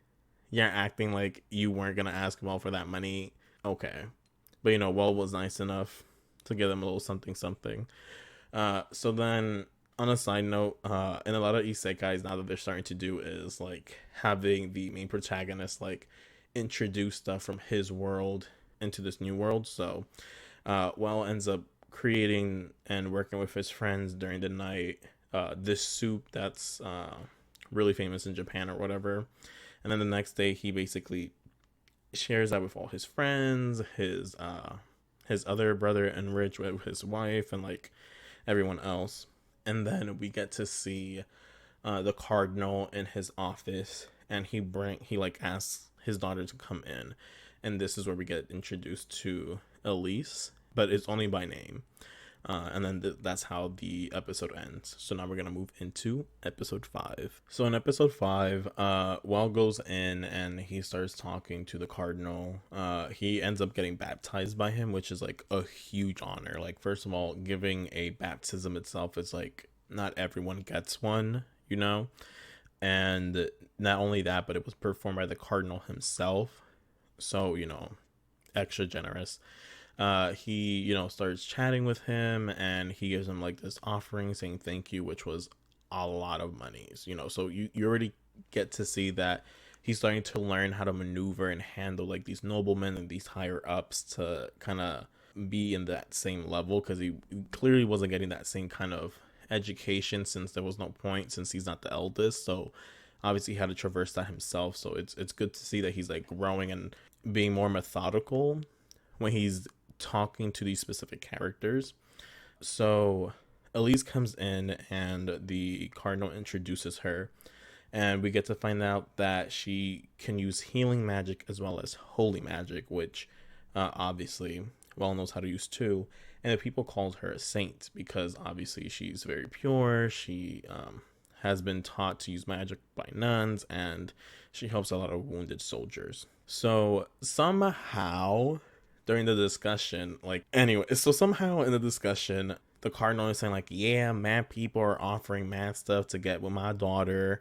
You're acting like you weren't gonna ask Well for that money? Okay. But you know, Well was nice enough to give them a little something something. So then on a side note, in a lot of isekais now that they're starting to do is like having the main protagonist like introduce stuff from his world into this new world. So Well ends up creating and working with his friends during the night this soup that's really famous in Japan or whatever. And then the next day he basically shares that with all his friends, his other brother and Rich with his wife and like everyone else. And then we get to see the cardinal in his office, and he like asks his daughter to come in, and this is where we get introduced to Elise, but it's only by name. And then that's how the episode ends. So now we're gonna move into episode 5. So in episode 5, Well goes in and he starts talking to the cardinal. He ends up getting baptized by him, which is like a huge honor. Like, first of all, giving a baptism itself is like not everyone gets one, you know. And not only that, but it was performed by the cardinal himself. So, you know, extra generous. He, you know, starts chatting with him, and he gives him like this offering saying thank you, which was a lot of monies, you know. So you already get to see that he's starting to learn how to maneuver and handle like these noblemen and these higher ups to kind of be in that same level, because he clearly wasn't getting that same kind of education, since there was no point, since he's not the eldest. So obviously he had to traverse that himself. So it's good to see that he's like growing and being more methodical when he's talking to these specific characters. So Elise comes in and the cardinal introduces her, and we get to find out that she can use healing magic as well as holy magic, which obviously Well knows how to use too. And the people called her a saint because obviously she's very pure. She has been taught to use magic by nuns, and she helps a lot of wounded soldiers. So somehow during the discussion, somehow in the discussion, the cardinal is saying like, yeah, mad people are offering mad stuff to get with my daughter.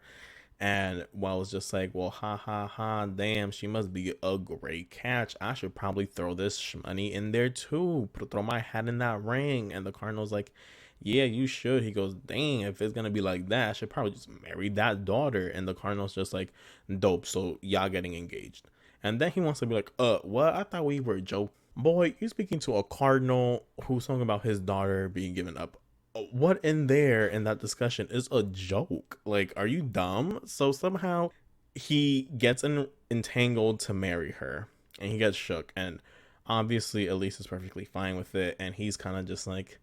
And Wells just like, well, ha ha ha, damn, she must be a great catch. I should probably throw this money in there too. Throw my hat in that ring. And the cardinal's like, yeah, you should. He goes, dang, if it's gonna be like that, I should probably just marry that daughter. And the cardinal's just like, dope, so y'all getting engaged. And then he wants to be like, what? I thought we were joking. Boy, you're speaking to a cardinal who's talking about his daughter being given up. What in there in that discussion is a joke? Like, are you dumb? So somehow he gets entangled to marry her, and he gets shook, and obviously Elise is perfectly fine with it, and he's kind of just like,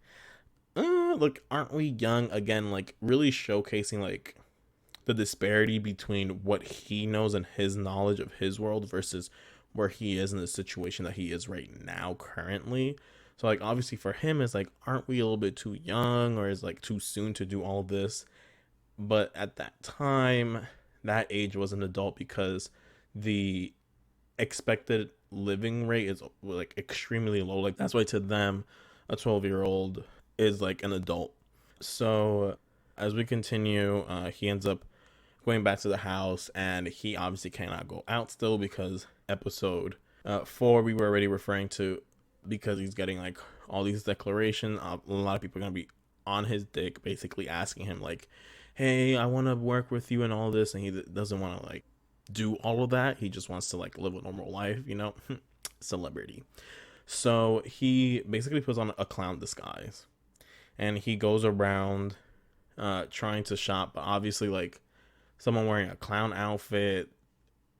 look, aren't we young again? Like, really showcasing like the disparity between what he knows and his knowledge of his world versus where he is in the situation that he is right now currently. So like obviously for him it's like, aren't we a little bit too young, or is like too soon to do all this? But at that time, that age was an adult, because the expected living rate is like extremely low. Like that's why to them a 12-year-old is like an adult. So as we continue, he ends up going back to the house, and he obviously cannot go out still because episode 4 we were already referring to, because he's getting like all these declarations. A lot of people are gonna be on his dick, basically asking him like, hey, I want to work with you and all this, and he doesn't want to like do all of that. He just wants to like live a normal life, you know. Celebrity. So he basically puts on a clown disguise, and he goes around trying to shop, but obviously like someone wearing a clown outfit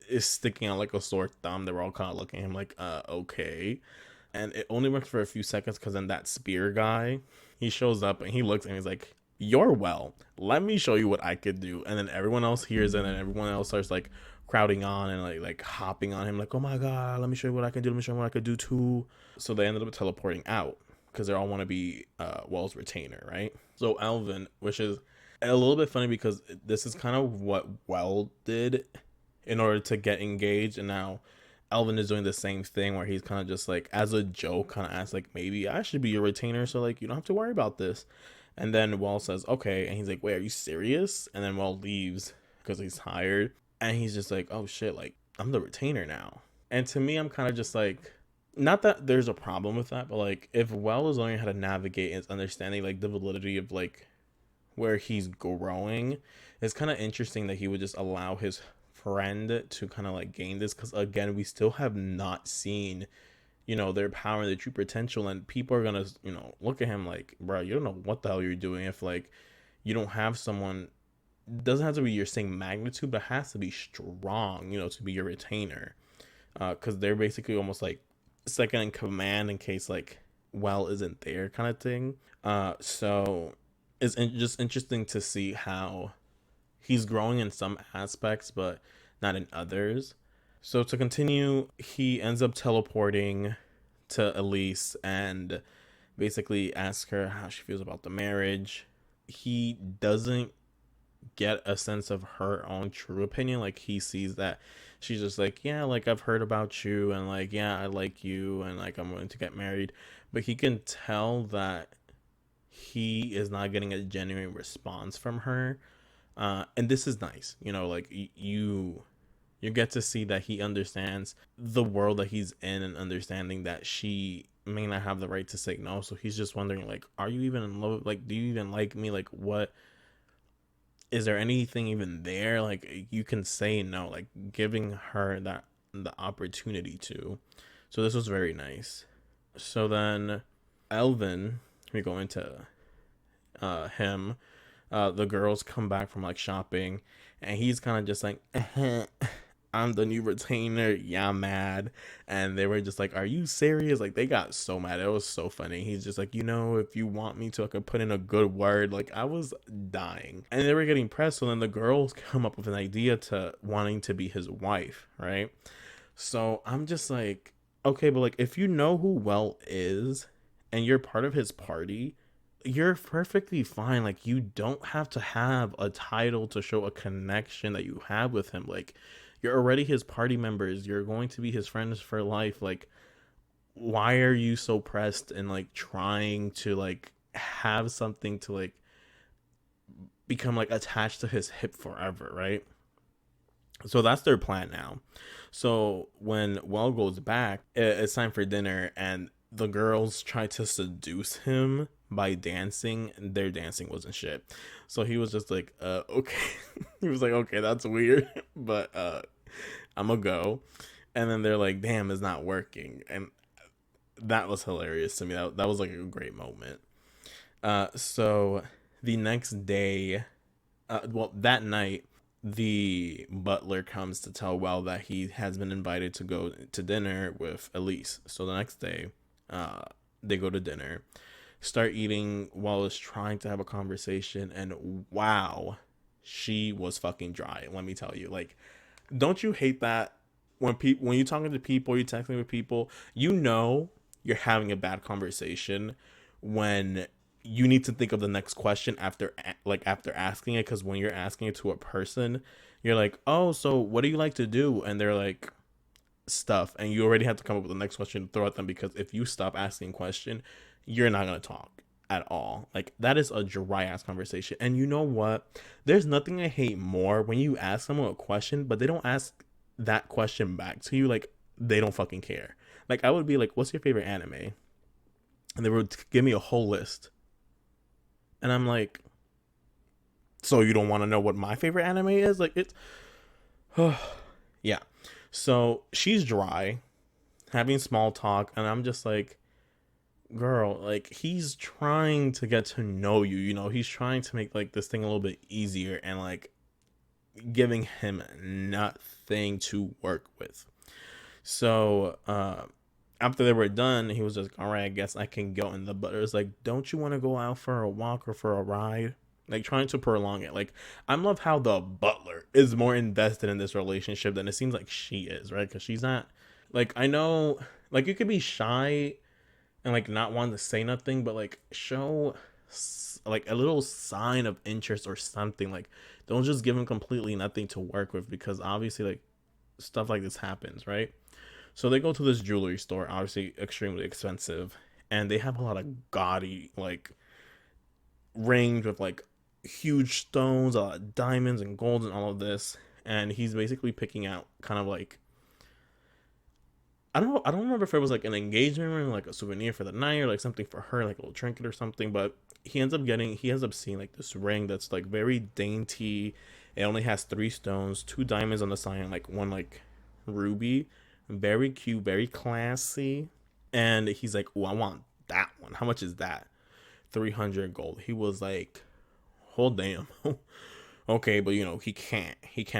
is sticking out like a sore thumb. They were all kind of looking at him like, okay. And it only works for a few seconds, because then that spear guy, he shows up and he looks and he's like, you're well, let me show you what I could do. And then everyone else hears it, and everyone else starts like crowding on and like hopping on him like, oh my god, let me show you what I can do, let me show you what I could do too. So they ended up teleporting out because they all want to be Wells' retainer, right? So Alvin, which is a little bit funny because this is kind of what Well did in order to get engaged, and now Alvin is doing the same thing where he's kind of just like, as a joke, kind of asks like, maybe I should be your retainer, so like you don't have to worry about this. And then Well says okay, and he's like, wait, are you serious? And then Well leaves because he's tired, and he's just like, oh shit, like I'm the retainer now. And to me, I'm kind of just like, not that there's a problem with that, but like if Well is learning how to navigate and understanding like the validity of like where he's growing, it's kind of interesting that he would just allow his friend to kind of like gain this, because again, we still have not seen, you know, their power and their true potential, and people are gonna, you know, look at him like, bro, you don't know what the hell you're doing if like you don't have someone. It doesn't have to be your same magnitude, but has to be strong, you know, to be your retainer, because they're basically almost like second in command in case like Well isn't there, kind of thing. So it's just interesting to see how he's growing in some aspects, but not in others. So to continue, he ends up teleporting to Elise and basically asks her how she feels about the marriage. He doesn't get a sense of her own true opinion. Like he sees that she's just like, yeah, like I've heard about you, and like, yeah, I like you, and like I'm willing to get married. But he can tell that he is not getting a genuine response from her. And this is nice, you know, like you get to see that he understands the world that he's in, and understanding that she may not have the right to say no. So he's just wondering like, are you even in love? Like, do you even like me? Like, what is there anything even there? Like, you can say no, like giving her that the opportunity to. So this was very nice. So then Elvin, we go into him. The girls come back from like shopping, and he's kind of just like, I'm the new retainer, yeah, I'm mad. And they were just like, are you serious? Like they got so mad. It was so funny. He's just like, you know, if you want me to, I could put in a good word. Like I was dying, and they were getting pressed. So then the girls come up with an idea to wanting to be his wife, right? So I'm just like, okay, but like if you know who Well is and you're part of his party, you're perfectly fine. Like, you don't have to have a title to show a connection that you have with him. Like, you're already his party members. You're going to be his friends for life. Like, why are you so pressed and like trying to like have something to like become like attached to his hip forever, right? So that's their plan now. So when Well goes back, it's time for dinner, and the girls try to seduce him by dancing. And their dancing wasn't shit. So he was just like, okay. He was like, okay, that's weird, but I'm gonna go. And then they're like, damn, it's not working. And that was hilarious to me. That was like a great moment. So the next day, well, that night, the butler comes to tell Well that he has been invited to go to dinner with Elise. So the next day, they go to dinner, start eating. Well is trying to have a conversation, and wow, she was fucking dry. Let me tell you, like, don't you hate that when you're talking to people, you're texting with people, you know you're having a bad conversation when you need to think of the next question after asking it, because when you're asking it to a person, you're like, oh, so what do you like to do? And they're like, stuff, and you already have to come up with the next question to throw at them, because if you stop asking question, you're not going to talk at all. Like, that is a dry ass conversation. And you know what, there's nothing I hate more when you ask someone a question but they don't ask that question back to you. Like, they don't fucking care. Like, I would be like, what's your favorite anime? And they would give me a whole list, and I'm like, so you don't want to know what my favorite anime is? Like, it's yeah. So she's dry, having small talk, and I'm just like, girl, like, he's trying to get to know you, you know, he's trying to make like this thing a little bit easier, and like giving him nothing to work with. So after they were done, he was just like, all right, I guess I can go. And the butler's like, don't you want to go out for a walk or for a ride? Like, trying to prolong it. Like, I love how the butler is more invested in this relationship than it seems like she is, right? Because she's not, like, I know, like, you could be shy and like not want to say nothing, but like show like a little sign of interest or something. Like, don't just give him completely nothing to work with, because obviously like stuff like this happens, right? So they go to this jewelry store, obviously extremely expensive, and they have a lot of gaudy like rings with like huge stones, a lot of diamonds and gold and all of this. And he's basically picking out kind of like, I don't remember if it was like an engagement ring, like a souvenir for the night, or like something for her, like a little trinket or something. But he ends up seeing like this ring that's like very dainty. It only has 3 stones, 2 diamonds on the side, and like one like ruby. Very cute, very classy. And he's like, oh, I want that one. How much is that? 300 gold. He was like, oh damn. Okay, but you know, he can't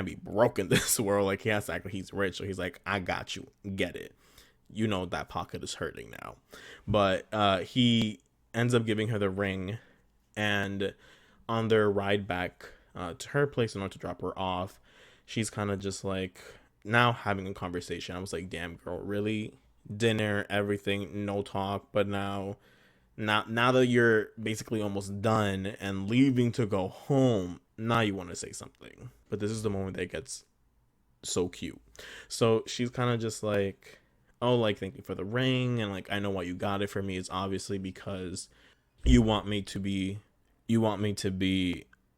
be broke in this world. Like, he has to act like he's rich. So he's like, I got you, get it. You know that pocket is hurting now. But he ends up giving her the ring, and on their ride back to her place in order to drop her off, she's kind of just like now having a conversation. I was like, damn girl, really? Dinner, everything, no talk, but now that you're basically almost done and leaving to go home, now you want to say something. But this is the moment that gets so cute. So she's kind of just like, oh, like, thank you for the ring, and like, I know why you got it for me. It's obviously because you want me to be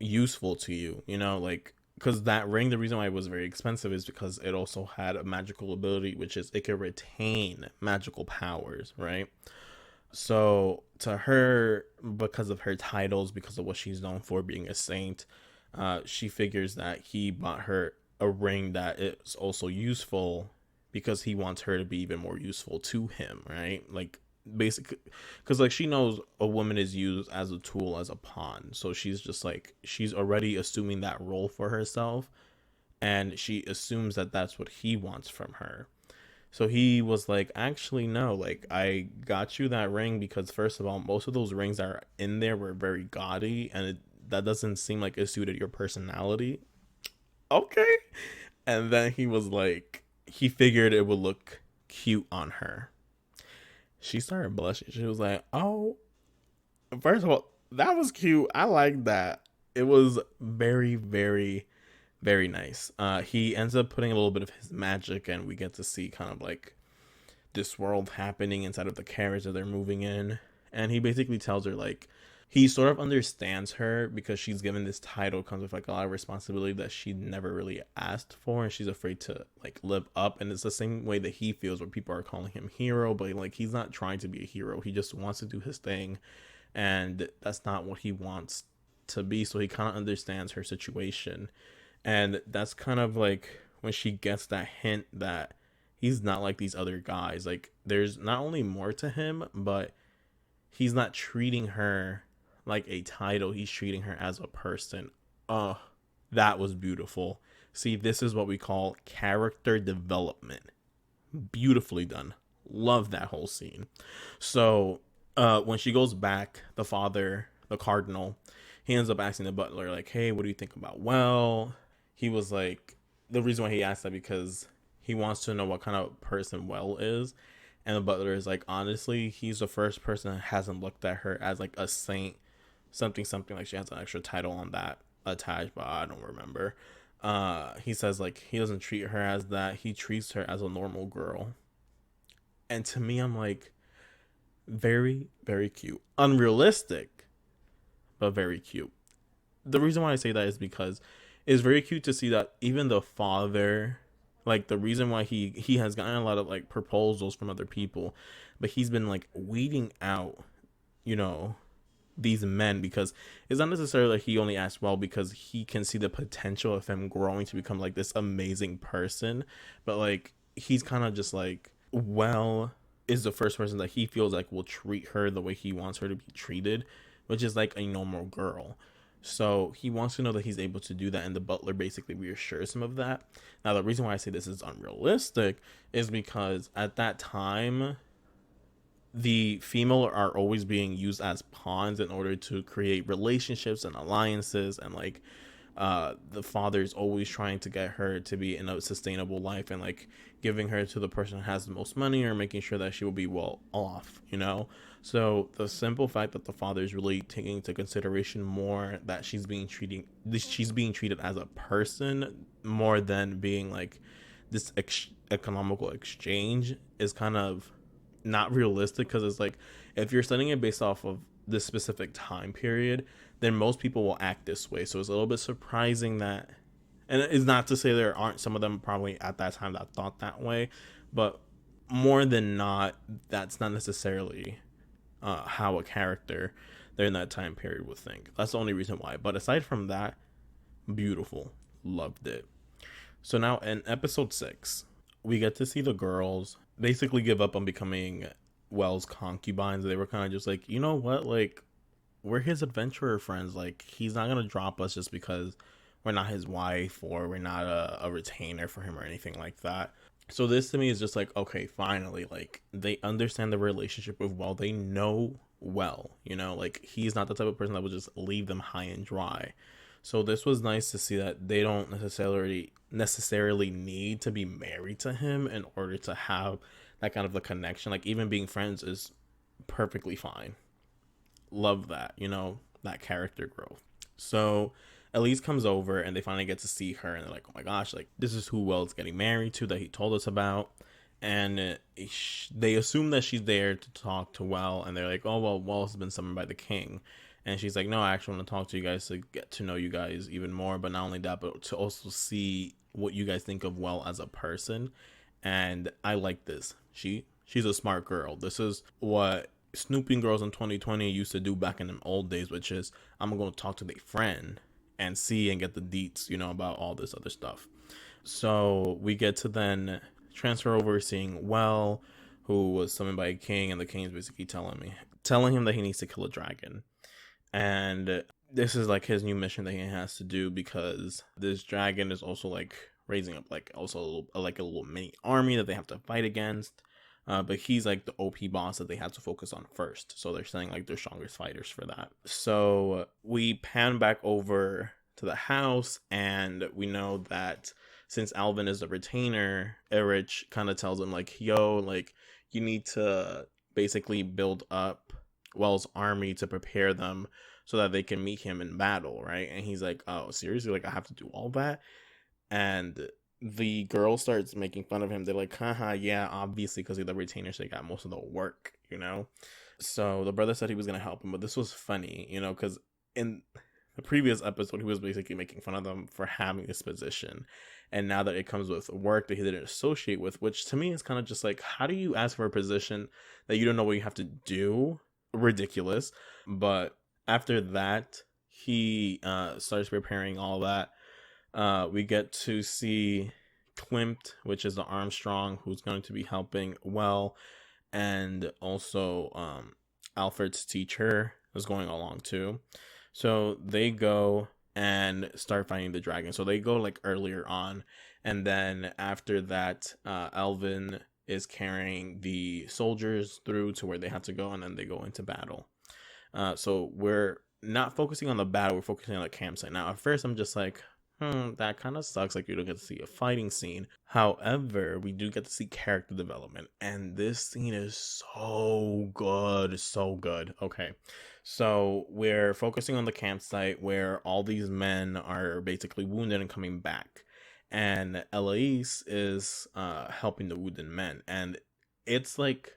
useful to you, you know, like, because that ring, the reason why it was very expensive is because it also had a magical ability, which is it could retain magical powers, right? So to her, because of her titles, because of what she's known for, being a saint, she figures that he bought her a ring that is also useful, because he wants her to be even more useful to him, right? Like, basically, because like she knows a woman is used as a tool, as a pawn. So she's just like, she's already assuming that role for herself, and she assumes that that's what he wants from her. So he was like, actually, no, like, I got you that ring because, first of all, most of those rings that are in there were very gaudy, and that doesn't seem like it suited your personality. Okay. And then he was like, he figured it would look cute on her. She started blushing. She was like, oh, first of all, That was cute. I like that. It was very, very, very nice. He ends up putting a little bit of his magic, and we get to see kind of like this world happening inside of the carriage that they're moving in. And he basically tells her like he sort of understands her because she's given this title, comes with like a lot of responsibility that she never really asked for, and she's afraid to like live up. And it's the same way that he feels where people are calling him hero, but like he's not trying to be a hero. He just wants to do his thing, and that's not what he wants to be. So he kind of understands her situation, and that's kind of like when she gets that hint that he's not like these other guys. Like there's not only more to him, but he's not treating her like a title. He's treating her as a person. Oh, that was beautiful. See, this is what we call character development. Beautifully done. Love that whole scene. So when she goes back, the father, the cardinal, he ends up asking the butler like, hey, what do you think about Well? He was like, the reason why he asked that because he wants to know what kind of person Well is. And the butler is like, honestly, he's the first person that hasn't looked at her as like a saint, something, like she has an extra title on that attached, but I don't remember. He says like he doesn't treat her as that. He treats her as a normal girl. And to me, I'm like, very, very cute. Unrealistic, but very cute. The reason why I say that is because it's very cute to see that even the father, like the reason why he has gotten a lot of like proposals from other people, but he's been like weeding out, you know, these men, because it's not necessarily like he only asked Well because he can see the potential of him growing to become like this amazing person, but like he's kind of just like Well is the first person that he feels like will treat her the way he wants her to be treated, which is like a normal girl. So he wants to know that he's able to do that, and the butler basically reassures him of that. Now, the reason why I say this is unrealistic is because at that time, the female are always being used as pawns in order to create relationships and alliances, and like the father's always trying to get her to be in a sustainable life and like giving her to the person who has the most money or making sure that she will be well off, you know. So the simple fact that the father is really taking into consideration more that she's being treated as a person more than being like this economical exchange is kind of not realistic, because it's like if you're studying it based off of this specific time period, then most people will act this way. So it's a little bit surprising that, and it's not to say there aren't some of them probably at that time that thought that way, but more than not, that's not necessarily how a character during that time period would think. That's the only reason why. But aside from that, beautiful. Loved it. So now in episode 6, we get to see the girls basically give up on becoming Wells' concubines. They were kind of just like, you know what, like, we're his adventurer friends. Like, he's not gonna drop us just because we're not his wife or we're not a retainer for him or anything like that. So this to me is just like, okay, finally, like, they understand the relationship with Well. They know Well, you know, like, he's not the type of person that would just leave them high and dry. So this was nice to see that they don't necessarily need to be married to him in order to have that kind of a connection. Like, even being friends is perfectly fine. Love that, you know, that character growth. So Elise comes over and they finally get to see her, and they're like, oh my gosh, like, this is who Wells getting married to that he told us about. And they assume that she's there to talk to Well, and they're like, oh, well, Wells has been summoned by the king. And she's like, no, I actually want to talk to you guys to get to know you guys even more. But not only that, but to also see what you guys think of Well as a person. And I like this. She's a smart girl. This is what snooping girls in 2020 used to do back in the old days, which is I'm going to talk to their friend and see and get the deets, you know, about all this other stuff. So we get to then transfer over seeing Well, who was summoned by a king, and the king is basically telling him that he needs to kill a dragon. And this is like his new mission that he has to do, because this dragon is also like raising up like also like a little mini army that they have to fight against. But he's like the OP boss that they have to focus on first. So they're saying like they're strongest fighters for that. So we pan back over to the house, and we know that since Alvin is a retainer, Erich kind of tells him like, yo, like, you need to basically build up Wells' army to prepare them so that they can meet him in battle, right? And he's like, oh, seriously, like I have to do all that? And the girl starts making fun of him. They're like, haha, yeah, obviously, because you're the retainer, so you got most of the work, you know? So the brother said he was going to help him, but this was funny, you know, because in the previous episode, he was basically making fun of them for having this position. And now that it comes with work that he didn't associate with, which to me is kind of just like, how do you ask for a position that you don't know what you have to do? Ridiculous. But after that, he starts preparing all that. We get to see Klimt, which is the Armstrong, who's going to be helping well, and also Alfred's teacher is going along too. So they go and start fighting the dragon. So they go like earlier on, and then after that, Elvin is carrying the soldiers through to where they have to go, and then they go into battle. So we're not focusing on the battle, we're focusing on the campsite. Now, at first, I'm just like, that kind of sucks. Like, you don't get to see a fighting scene. However, we do get to see character development, and this scene is so good, so good. Okay, so we're focusing on the campsite where all these men are basically wounded and coming back, and Elise is helping the wounded men, and it's like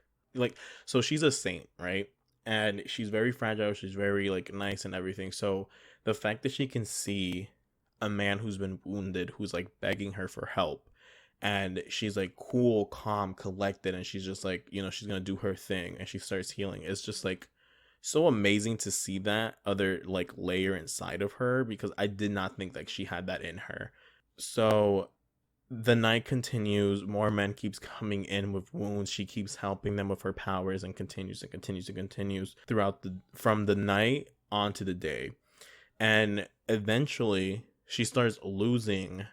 so she's a saint, right? And she's very fragile. She's very like nice and everything. So the fact that she can see a man who's been wounded, who's like begging her for help, and she's like cool, calm, collected, and she's just like, you know, she's gonna do her thing, and she starts healing. It's just like so amazing to see that other like layer inside of her, because I did not think like she had that in her. So the night continues, more men keeps coming in with wounds, she keeps helping them with her powers, and continues and continues and continues throughout from the night onto the day. And eventually she starts losing,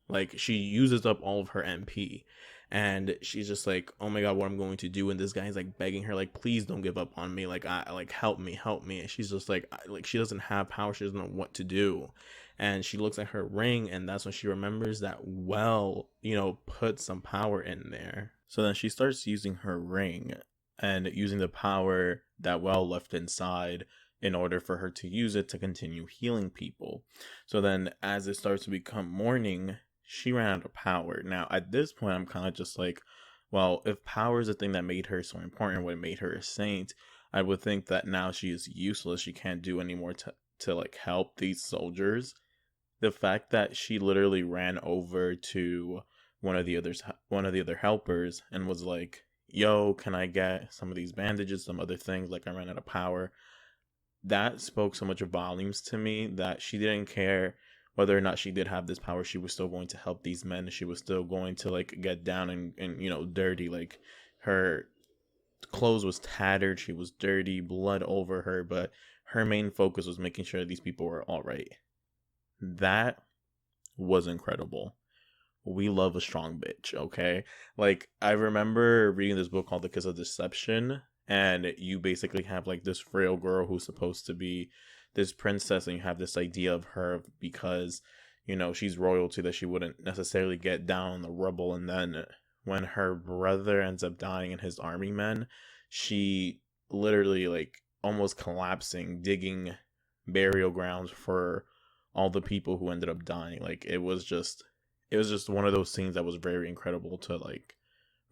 like she uses up all of her MP, and she's just like, oh my god, what I'm going to do? And this guy's like begging her, like, please don't give up on me, like, I like, help me. And she's just like she doesn't have power, she doesn't know what to do. And she looks at her ring, and that's when she remembers that Well, you know, put some power in there. So then she starts using her ring and using the power that Well left inside in order for her to use it to continue healing people. So then as it starts to become morning, she ran out of power. Now at this point, I'm kind of just like, well, if power is the thing that made her so important, what made her a saint, I would think that now she is useless. She can't do any more to like help these soldiers. The fact that she literally ran over to one of the other helpers and was like, yo, can I get some of these bandages, some other things, like I ran out of power. That spoke so much volumes to me, that she didn't care whether or not she did have this power. She was still going to help these men. She was still going to like get down and you know, dirty. Like her clothes was tattered, she was dirty, blood over her, but her main focus was making sure these people were all right. That was incredible. We love a strong bitch, okay? Like, I remember reading this book called The Kiss of Deception, and you basically have like this frail girl who's supposed to be this princess, and you have this idea of her because, you know, she's royalty, that she wouldn't necessarily get down on the rubble. And then when her brother ends up dying in his army men, she literally like almost collapsing, digging burial grounds for all the people who ended up dying. Like it was just one of those scenes that was very incredible to like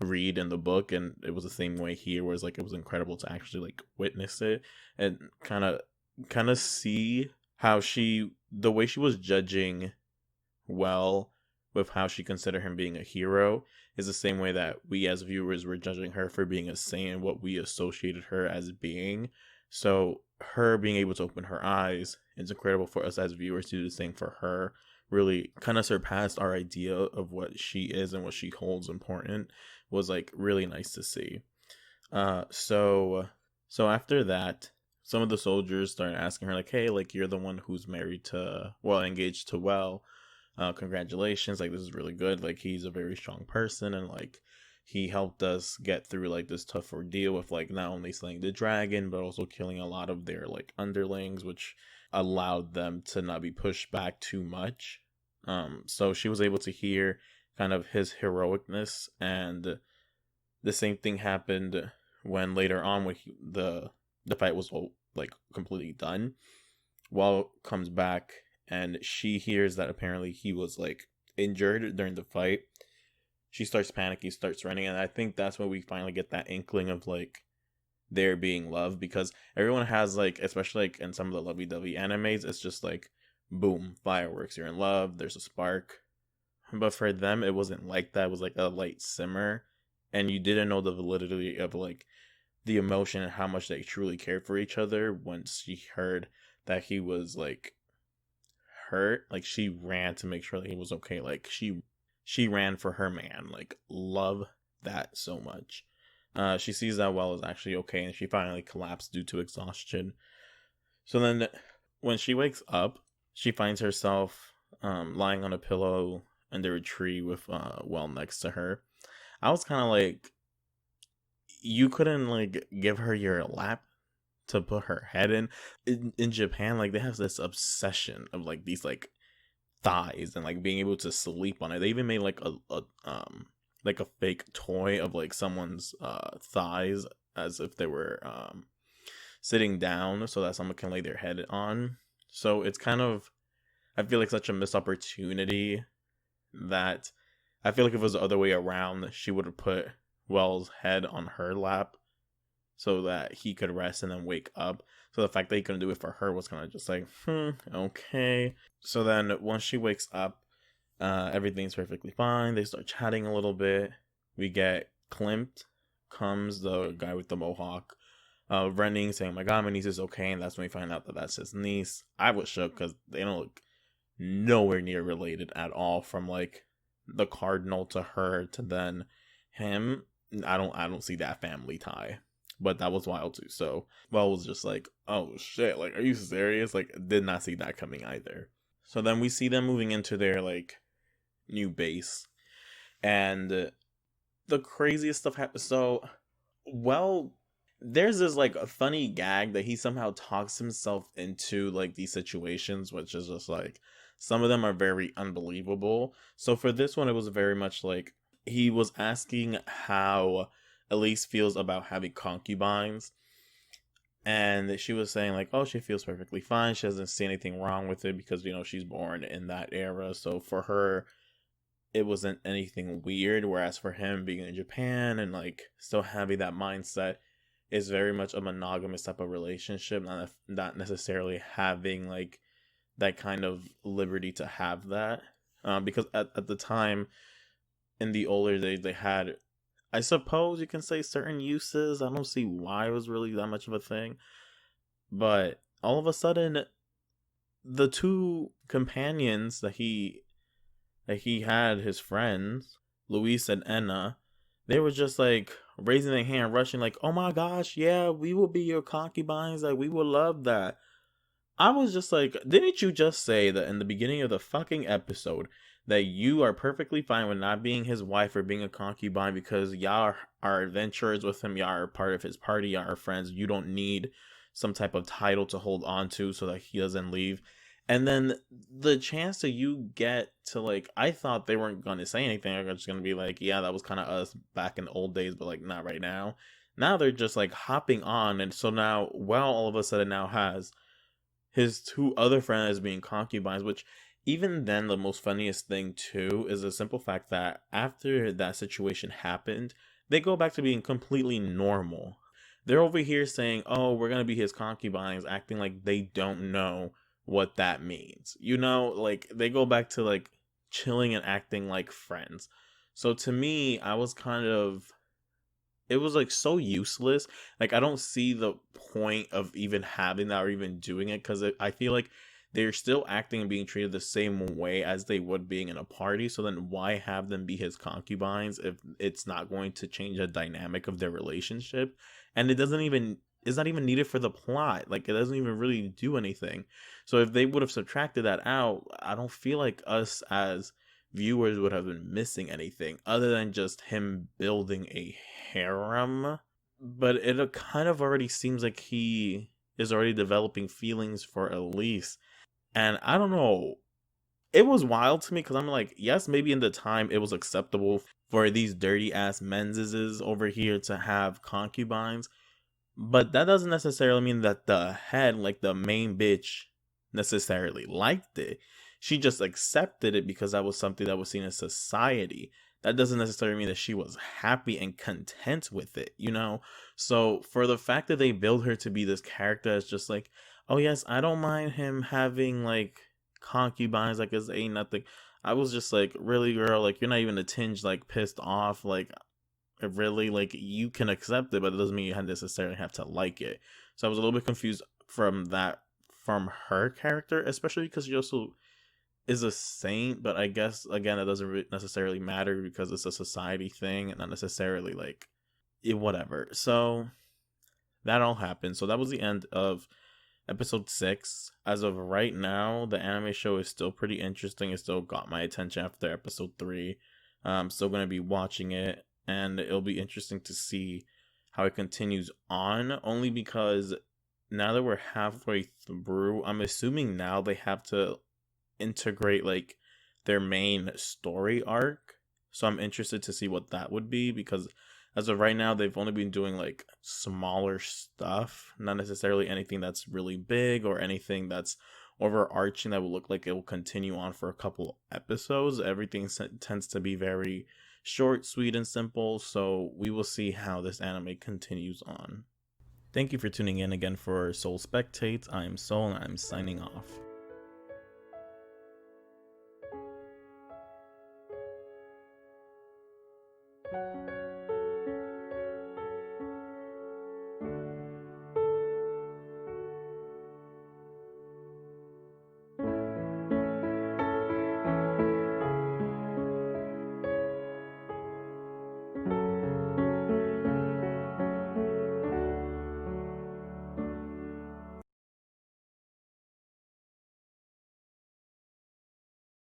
read in the book, and it was the same way here, where it's like it was incredible to actually like witness it and kind of see how the way she was judging Well with how she considered him being a hero is the same way that we as viewers were judging her for being a saint, what we associated her as being. So her being able to open her eyes, it's incredible for us as viewers to do the same for her. Really kind of surpassed our idea of what she is and what she holds important. Was like really nice to see. So after that, some of the soldiers started asking her like, hey, like you're the one who's engaged to Well. Congratulations, like this is really good. Like he's a very strong person, and like he helped us get through like this tough ordeal with like not only slaying the dragon but also killing a lot of their like underlings, which allowed them to not be pushed back too much. So she was able to hear kind of his heroicness, and the same thing happened when later on when the fight was like completely done. Wall comes back and she hears that apparently he was like injured during the fight. She starts panicking, starts running, and I think that's when we finally get that inkling of like there being love, because everyone has like, especially like in some of the lovey-dovey animes, it's just like boom, fireworks, you're in love, there's a spark. But for them it wasn't like that. It was like a light simmer, and you didn't know the validity of like the emotion and how much they truly cared for each other. Once she heard that he was like hurt, like she ran to make sure that he was okay. Like she ran for her man. Like, love that so much. She sees that Well is actually okay, and she finally collapsed due to exhaustion. So then when she wakes up, she finds herself lying on a pillow under a tree with Well next to her. I was kind of like, you couldn't like give her your lap to put her head in. In Japan, like they have this obsession of like these like thighs and like being able to sleep on it. They even made like a fake toy of like someone's thighs as if they were sitting down so that someone can lay their head on. So it's kind of, I feel like, such a missed opportunity that I feel like if it was the other way around, she would have put Well's head on her lap so that he could rest and then wake up. So the fact that he couldn't do it for her was kind of just like, okay. So then once she wakes up, everything's perfectly fine. They start chatting a little bit. We get Klimt comes, the guy with the mohawk, running, saying, "Oh my god, my niece is okay," and that's when we find out that that's his niece. I was shook because they don't look nowhere near related at all. From like the cardinal to her to then him, I don't see that family tie. But that was wild too. So Well was just like, oh shit, like, are you serious? Like, did not see that coming either. So then we see them moving into their like new base, and the craziest stuff happens. So Well, there's this like a funny gag that he somehow talks himself into like these situations, which is just like, some of them are very unbelievable. So for this one, it was very much like he was asking how Elise feels about having concubines, and she was saying like, oh, she feels perfectly fine, she doesn't see anything wrong with it because, you know, she's born in that era, so for her it wasn't anything weird. Whereas for him, being in Japan and like still having that mindset, is very much a monogamous type of relationship, not necessarily having like that kind of liberty to have that, because at the time, in the older days, they had, I suppose you can say, certain uses. I don't see why it was really that much of a thing. But all of a sudden, the two companions that he had, his friends, Luis and Enna, they were just like raising their hand, rushing, like, oh my gosh, yeah, we will be your concubines. Like, we will love that. I was just like, didn't you just say that in the beginning of the fucking episode that you are perfectly fine with not being his wife or being a concubine because y'all are adventurers with him, y'all are part of his party, y'all are friends, you don't need some type of title to hold on to so that he doesn't leave. And then the chance that you get to, like, I thought they weren't going to say anything. They're just going to be like, yeah, that was kind of us back in the old days, but like not right now. Now they're just like hopping on. And so now, well, all of a sudden now has his two other friends being concubines, which even then, the most funniest thing too is the simple fact that after that situation happened, they go back to being completely normal. They're over here saying, oh, we're going to be his concubines, acting like they don't know what that means. You know, like they go back to like chilling and acting like friends. So to me, I was kind of, it was like so useless. Like, I don't see the point of even having that or even doing it, because I feel like they're still acting and being treated the same way as they would being in a party. So then why have them be his concubines if it's not going to change the dynamic of their relationship? And it's not even needed for the plot. Like, it doesn't even really do anything. So if they would have subtracted that out, I don't feel like us as viewers would have been missing anything other than just him building a harem. But it kind of already seems like he is already developing feelings for Elise. And I don't know. It was wild to me because I'm like, yes, maybe in the time it was acceptable for these dirty ass menses over here to have concubines. But that doesn't necessarily mean that the head, like the main bitch, necessarily liked it. She just accepted it because that was something that was seen in society. That doesn't necessarily mean that she was happy and content with it, you know? So for the fact that they build her to be this character that's just like, oh yes, I don't mind him having like concubines, like it's ain't nothing. I was just like, really, girl, like you're not even a tinge like pissed off, like really, like you can accept it, but it doesn't mean you necessarily have to like it. So I was a little bit confused from that, from her character, especially because she also is a saint, but I guess again it doesn't necessarily matter because it's a society thing and not necessarily like whatever. So that all happened. So that was the end of episode 6. As of right now, the anime show is still pretty interesting. It still got my attention after episode 3. I'm still going to be watching it, and it'll be interesting to see how it continues on, only because now that we're halfway through, I'm assuming now they have to integrate like their main story arc. So I'm interested to see what that would be, because as of right now they've only been doing like smaller stuff, not necessarily anything that's really big or anything that's overarching that will look like it will continue on for a couple episodes. Everything tends to be very short, sweet, and simple, so we will see how this anime continues on. Thank you for tuning in again for Seoul Spectate. I'm Soul and I'm signing off.